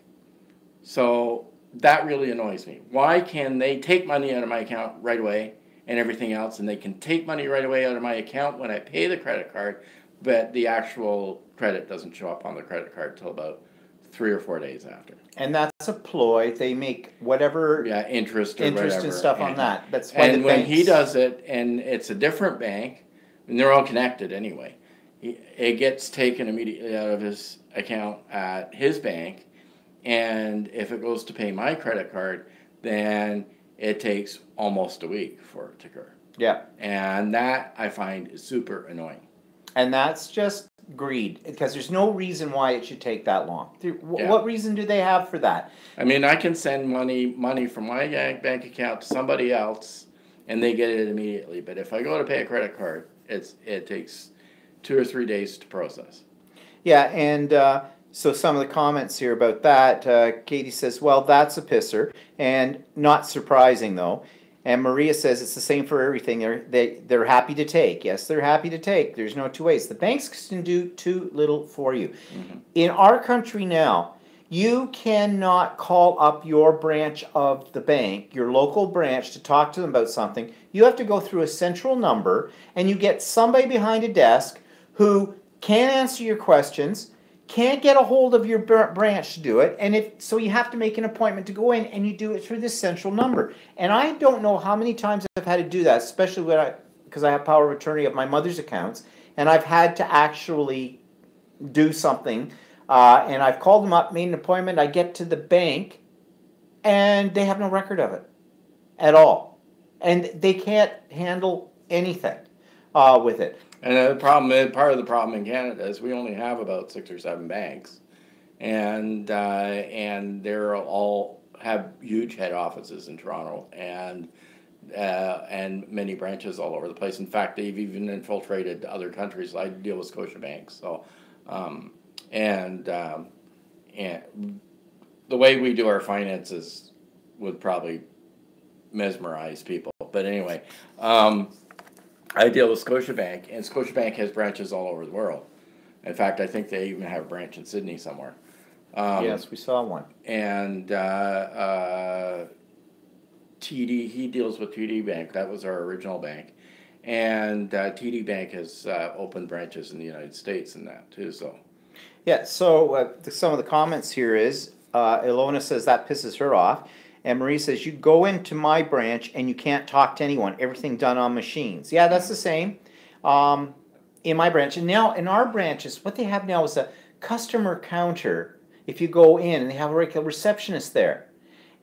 So that really annoys me. Why can they take money out of my account right away and everything else, and they can take money right away out of my account when I pay the credit card, but the actual credit doesn't show up on the credit card till about 3 or 4 days after. And that's a ploy. They make whatever interest and whatever. stuff on that. That's why and when he does it, and it's a different bank, and they're all connected anyway, it gets taken immediately out of his account at his bank, and if it goes to pay my credit card, then it takes almost a week for it to occur. Yeah. And that I find is super annoying. And that's just greed, because there's no reason why it should take that long. Yeah. What reason do they have for that? I mean, I can send money from my bank account to somebody else, and they get it immediately. But if I go to pay a credit card, it takes 2 or 3 days to process. Yeah, and so some of the comments here about that, Katie says, well, that's a pisser, and not surprising though. And Maria says it's the same for everything. They're happy to take. Yes, they're happy to take. There's no two ways. The banks can do too little for you. Mm-hmm. In our country now, you cannot call up your branch of the bank, your local branch, to talk to them about something. You have to go through a central number, and you get somebody behind a desk who can't answer your questions, can't get a hold of your branch to do it, and so you have to make an appointment to go in, and you do it through this central number. And I don't know how many times I've had to do that, especially because I have power of attorney of my mother's accounts, and I've had to actually do something, and I've called them up, made an appointment, I get to the bank, and they have no record of it at all. And they can't handle anything with it. And part of the problem in Canada is we only have about 6 or 7 banks, and they're all have huge head offices in Toronto and many branches all over the place. In fact, they've even infiltrated other countries. I deal with Scotiabank, so and the way we do our finances would probably mesmerize people. But anyway. I deal with Scotiabank, and Scotiabank has branches all over the world. In fact, I think they even have a branch in Sydney somewhere. Yes, we saw one. And TD, he deals with TD Bank. That was our original bank. And TD Bank has opened branches in the United States and that too. So. Yeah, so some of the comments here is, Ilona says that pisses her off. And Marie says, you go into my branch and you can't talk to anyone. Everything done on machines. Yeah, that's the same in my branch. And now in our branches, what they have now is a customer counter. If you go in, and they have a receptionist there.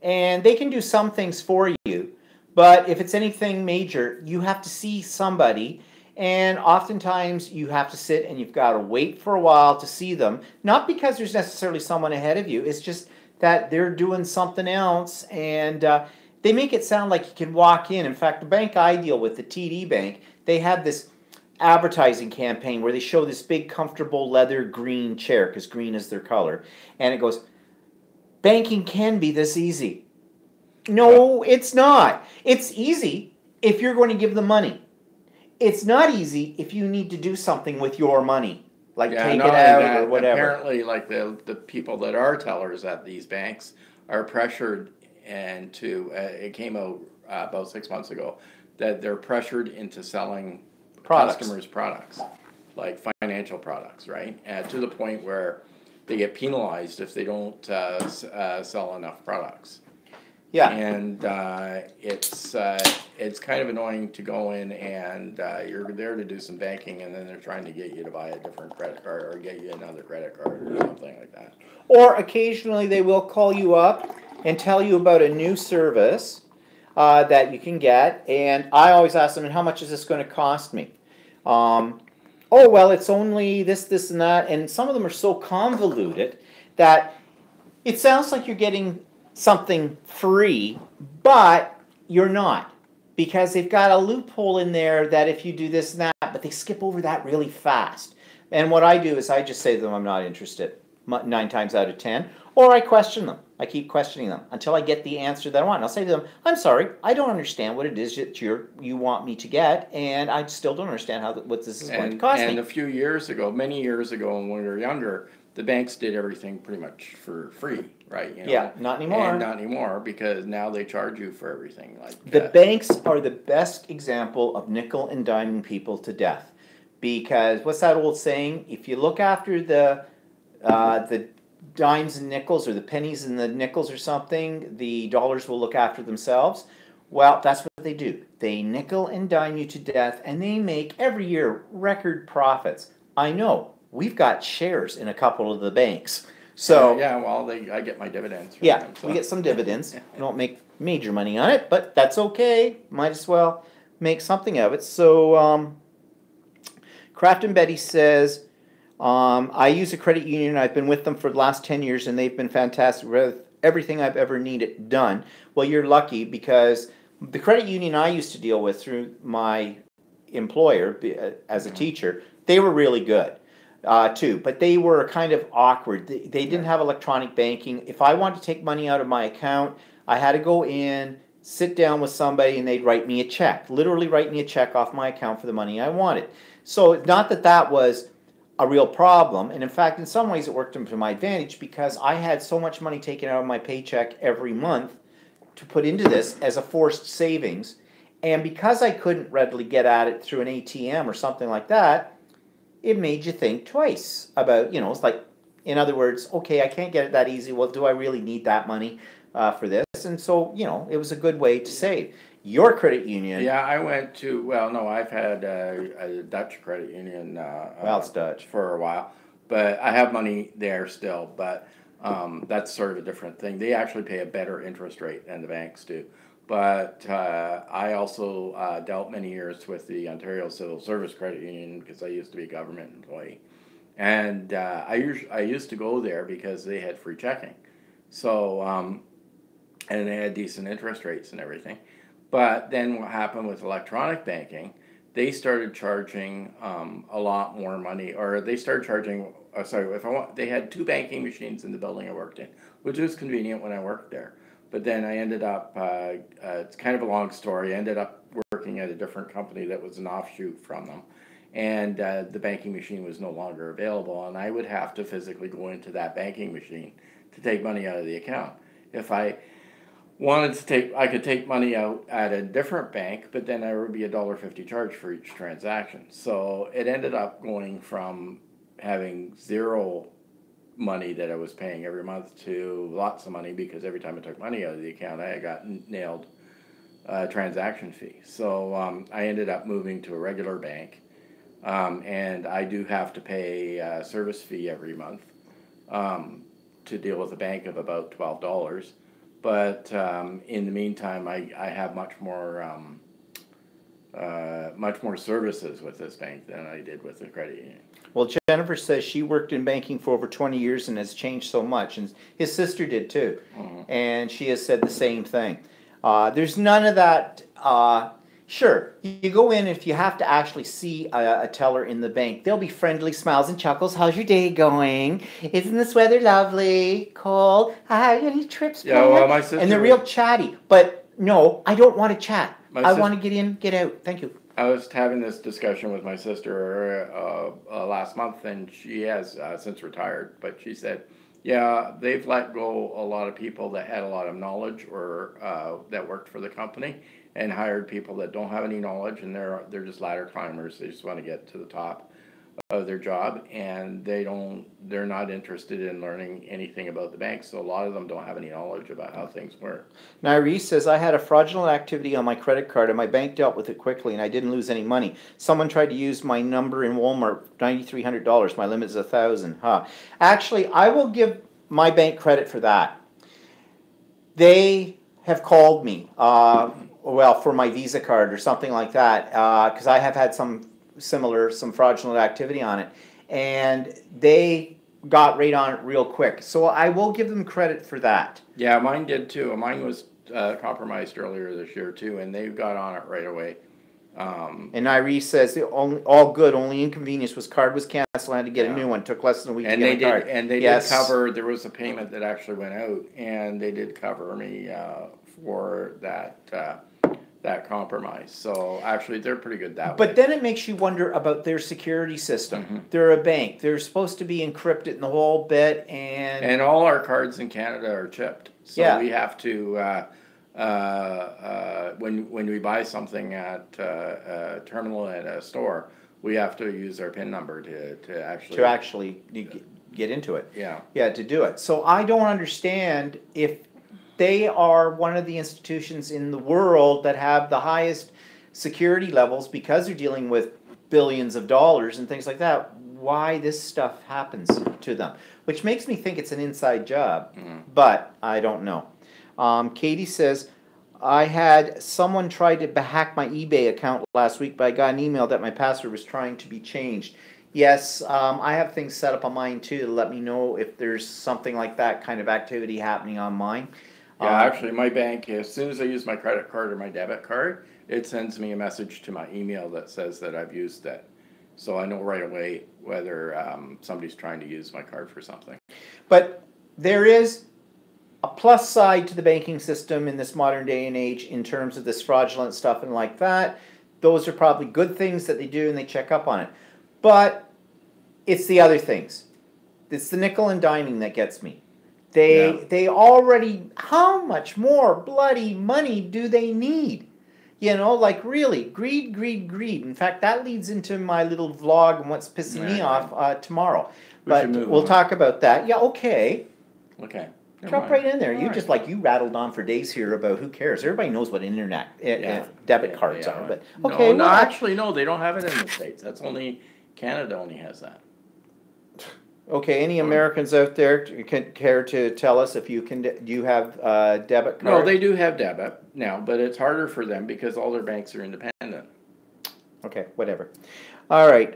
And they can do some things for you. But if it's anything major, you have to see somebody. And oftentimes you have to sit and you've got to wait for a while to see them. Not because there's necessarily someone ahead of you. It's just that they're doing something else, and they make it sound like you can walk in. In fact, the bank I deal with, the TD Bank, they have this advertising campaign where they show this big, comfortable leather green chair, because green is their color, and it goes, banking can be this easy. No, it's not. It's easy if you're going to give them money. It's not easy if you need to do something with your money. Like take it out or whatever. Apparently, like the people that are tellers at these banks are pressured into, it came out about 6 months ago, that they're pressured into selling customers products, like financial products, right? To the point where they get penalized if they don't sell enough products. Yeah. And it's kind of annoying to go in and you're there to do some banking, and then they're trying to get you to buy a different credit card or get you another credit card or something like that. Or occasionally they will call you up and tell you about a new service that you can get, and I always ask them, and how much is this going to cost me? Oh, well, it's only this, this, and that, and some of them are so convoluted that it sounds like you're getting something free, but you're not, because they've got a loophole in there that if you do this and that, but they skip over that really fast. And what I do is I just say to them, I'm not interested 9 times out of 10, or I question them. I keep questioning them until I get the answer that I want. And I'll say to them, I'm sorry, I don't understand what it is that you want me to get, and I still don't understand what this is going to cost me. And a few years ago, many years ago when we were younger, the banks did everything pretty much for free, right? You know? Yeah, not anymore. And not anymore, because now they charge you for everything. Like the banks are the best example of nickel and diming people to death, because what's that old saying? If you look after the dimes and nickels, or the pennies and the nickels or something, the dollars will look after themselves. Well, that's what they do. They nickel and dime you to death, and they make every year record profits. I know. We've got shares in a couple of the banks. So yeah, well, I get my dividends from yeah, them, so. We get some dividends. We don't make major money on it, but that's okay. Might as well make something of it. So, Craft and Betty says, I use a credit union. I've been with them for the last 10 years, and they've been fantastic with everything I've ever needed done. Well, you're lucky because the credit union I used to deal with through my employer as a teacher, they were really good. Too, but they were kind of awkward. They didn't have electronic banking. If I wanted to take money out of my account, I had to go in, sit down with somebody, and they'd write me a check. Literally write me a check off my account for the money I wanted. So not that that was a real problem, and in fact, in some ways, it worked to my advantage because I had so much money taken out of my paycheck every month to put into this as a forced savings, and because I couldn't readily get at it through an ATM or something like that, it made you think twice about, it's like, in other words, okay, I can't get it that easy. Well, do I really need that money for this? And so, it was a good way to save. Your credit union. Yeah, I went to, well, no, I've had a Dutch credit union Well, it's Dutch. for a while, but I have money there still, but that's sort of a different thing. They actually pay a better interest rate than the banks do. But I also dealt many years with the Ontario Civil Service Credit Union because I used to be a government employee. And I used to go there because they had free checking. So, and they had decent interest rates and everything. But then what happened with electronic banking, they started charging a lot more money, or they started charging, they had 2 banking machines in the building I worked in, which was convenient when I worked there. But then I ended up, it's kind of a long story, I ended up working at a different company that was an offshoot from them. And the banking machine was no longer available, and I would have to physically go into that banking machine to take money out of the account. If I wanted to I could take money out at a different bank, but then there would be $1.50 charge for each transaction. So it ended up going from having zero money that I was paying every month to lots of money because every time I took money out of the account, I got nailed a transaction fee. So I ended up moving to a regular bank, and I do have to pay a service fee every month to deal with a bank of about $12. But in the meantime, I have much more services with this bank than I did with the credit union. Well, Jennifer says she worked in banking for over 20 years and has changed so much, and his sister did too. And she has said the same thing. There's none of that. Sure, you go in, if you have to actually see a teller in the bank, there'll be friendly smiles and chuckles. How's your day going? Isn't this weather lovely? Cold? Any trips planned? Yeah, well, my sister... And they're real chatty. But no, I don't want to chat. I want to get in, get out. Thank you. I was having this discussion with my sister last month, and she has since retired, but she said, yeah, they've let go a lot of people that had a lot of knowledge or that worked for the company, and hired people that don't have any knowledge, and they're just ladder climbers. They just want to get to the top of their job, and they're not interested in learning anything about the bank. So a lot of them don't have any knowledge about how things work. Nairi says, I had a fraudulent activity on my credit card, and my bank dealt with it quickly, and I didn't lose any money. Someone tried to use my number in Walmart, $9,300. My limit is $1,000. Actually, I will give my bank credit for that. They have called me, for my Visa card or something like that, because I have had some fraudulent activity on it, and they got right on it real quick. So I will give them credit for that. Yeah, mine did too. Mine was compromised earlier this year too, and they got on it right away. And Irie says all good. Only inconvenience was card was canceled. I had to get a new one. Took less than a week to get a card. And they did cover. There was a payment that actually went out, and they did cover me for that compromise. So actually, they're pretty good that way. But then it makes you wonder about their security system. They're a bank. They're supposed to be encrypted in the whole bit, and all our cards in Canada are chipped. So we have to. When we buy something at a terminal at a store, we have to use our PIN number to actually get into it. Yeah, to do it. So I don't understand if they are one of the institutions in the world that have the highest security levels because they're dealing with billions of dollars and things like that. Why this stuff happens to them, which makes me think it's an inside job, but I don't know. Katie says, I had someone try to hack my eBay account last week, but I got an email that my password was trying to be changed. Yes, I have things set up on mine too to let me know if there's something like that kind of activity happening on mine. Yeah, actually, my bank, as soon as I use my credit card or my debit card, it sends me a message to my email that says that I've used it. So I know right away whether somebody's trying to use my card for something. But there is a plus side to the banking system in this modern day and age in terms of this fraudulent stuff and like that. Those are probably good things that they do and they check up on it. But it's the other things. It's the nickel and diming that gets me. They already, how much more bloody money do they need? You know, like really, greed, greed, greed. In fact, that leads into my little vlog and what's pissing me off tomorrow. But we'll talk about that. Yeah, okay. Okay. Drop right in there. You just like you rattled on for days here about who cares. Everybody knows what internet debit cards are. But okay, no, actually, no, they don't have it in the States. That's only Canada only has that. Okay, any Americans out there can care to tell us if you can? Do you have debit card? No, they do have debit now, but it's harder for them because all their banks are independent. Okay, whatever. All right.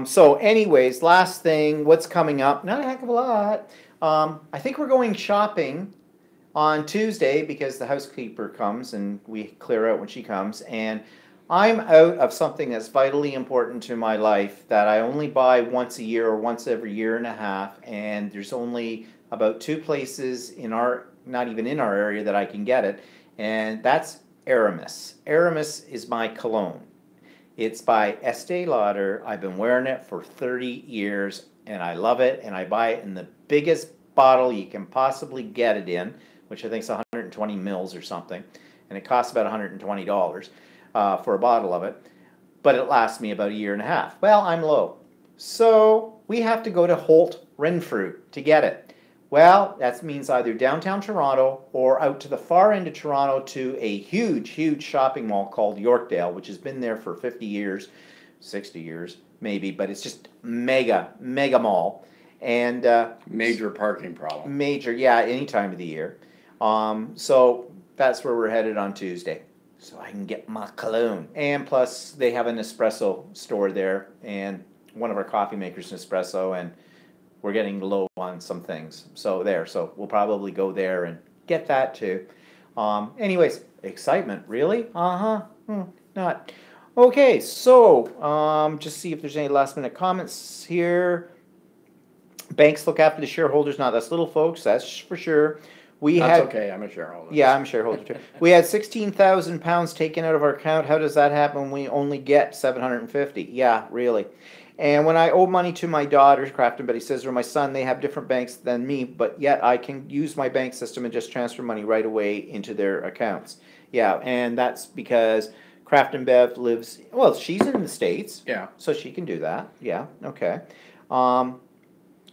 So, anyways, last thing. What's coming up? Not a heck of a lot. I think we're going shopping on Tuesday because the housekeeper comes and we clear out when she comes. And I'm out of something that's vitally important to my life that I only buy once a year or once every year and a half. And there's only about 2 places in our, not even in our area, that I can get it. And that's Aramis. Aramis is my cologne. It's by Estee Lauder. I've been wearing it for 30 years and I love it. And I buy it in the biggest bottle you can possibly get it in, which I think is 120 mils or something. And it costs about $120 for a bottle of it. But it lasts me about a year and a half. Well, I'm low. So we have to go to Holt Renfrew to get it. Well, that means either downtown Toronto or out to the far end of Toronto to a huge, huge shopping mall called Yorkdale, which has been there for 50 years, 60 years maybe, but it's just mega, mega mall. And major parking problem. Major, yeah, any time of the year. So that's where we're headed on Tuesday. So I can get my cologne. And plus, they have an espresso store there, and one of our coffee makers is espresso, and we're getting low on some things. So we'll probably go there and get that too. Anyways, excitement, really? Not. Okay, so just see if there's any last minute comments here. Banks look after the shareholders, not us little folks, that's for sure. That's okay, I'm a shareholder. Yeah, I'm a shareholder too. We had £16,000 taken out of our account. How does that happen when we only get $750? Yeah, really. And when I owe money to my daughter, Craft and Betty says, or my son, they have different banks than me, but yet I can use my bank system and just transfer money right away into their accounts. Yeah, and that's because Craft and Bev lives, well, she's in the States. Yeah. So she can do that. Yeah, okay.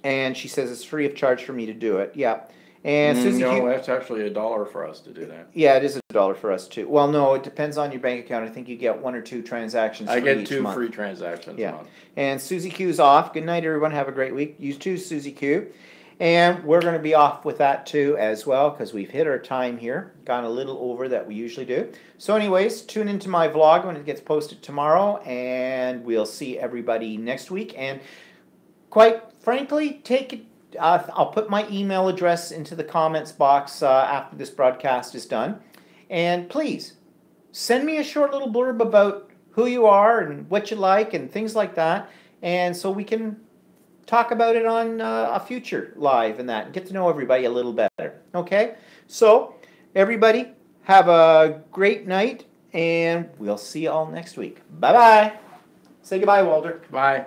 And she says it's free of charge for me to do it. Yeah. And Susie no, that's actually $1 for us to do that. Yeah, it is $1 for us too. Well, no, it depends on your bank account. I think you get 1 or 2 transactions. I get each 2 month. free transactions a month. And Susie Q's off. Good night, everyone. Have a great week. You too, Susie Q. And we're going to be off with that too as well because we've hit our time here. Gone a little over that we usually do. So anyways, tune into my vlog when it gets posted tomorrow, and we'll see everybody next week. And quite frankly, take it. I'll put my email address into the comments box after this broadcast is done. And please, send me a short little blurb about who you are and what you like and things like that. And so we can talk about it on a future live and that. And get to know everybody a little better. Okay? So, everybody, have a great night. And we'll see you all next week. Bye-bye. Say goodbye, Walter. Bye.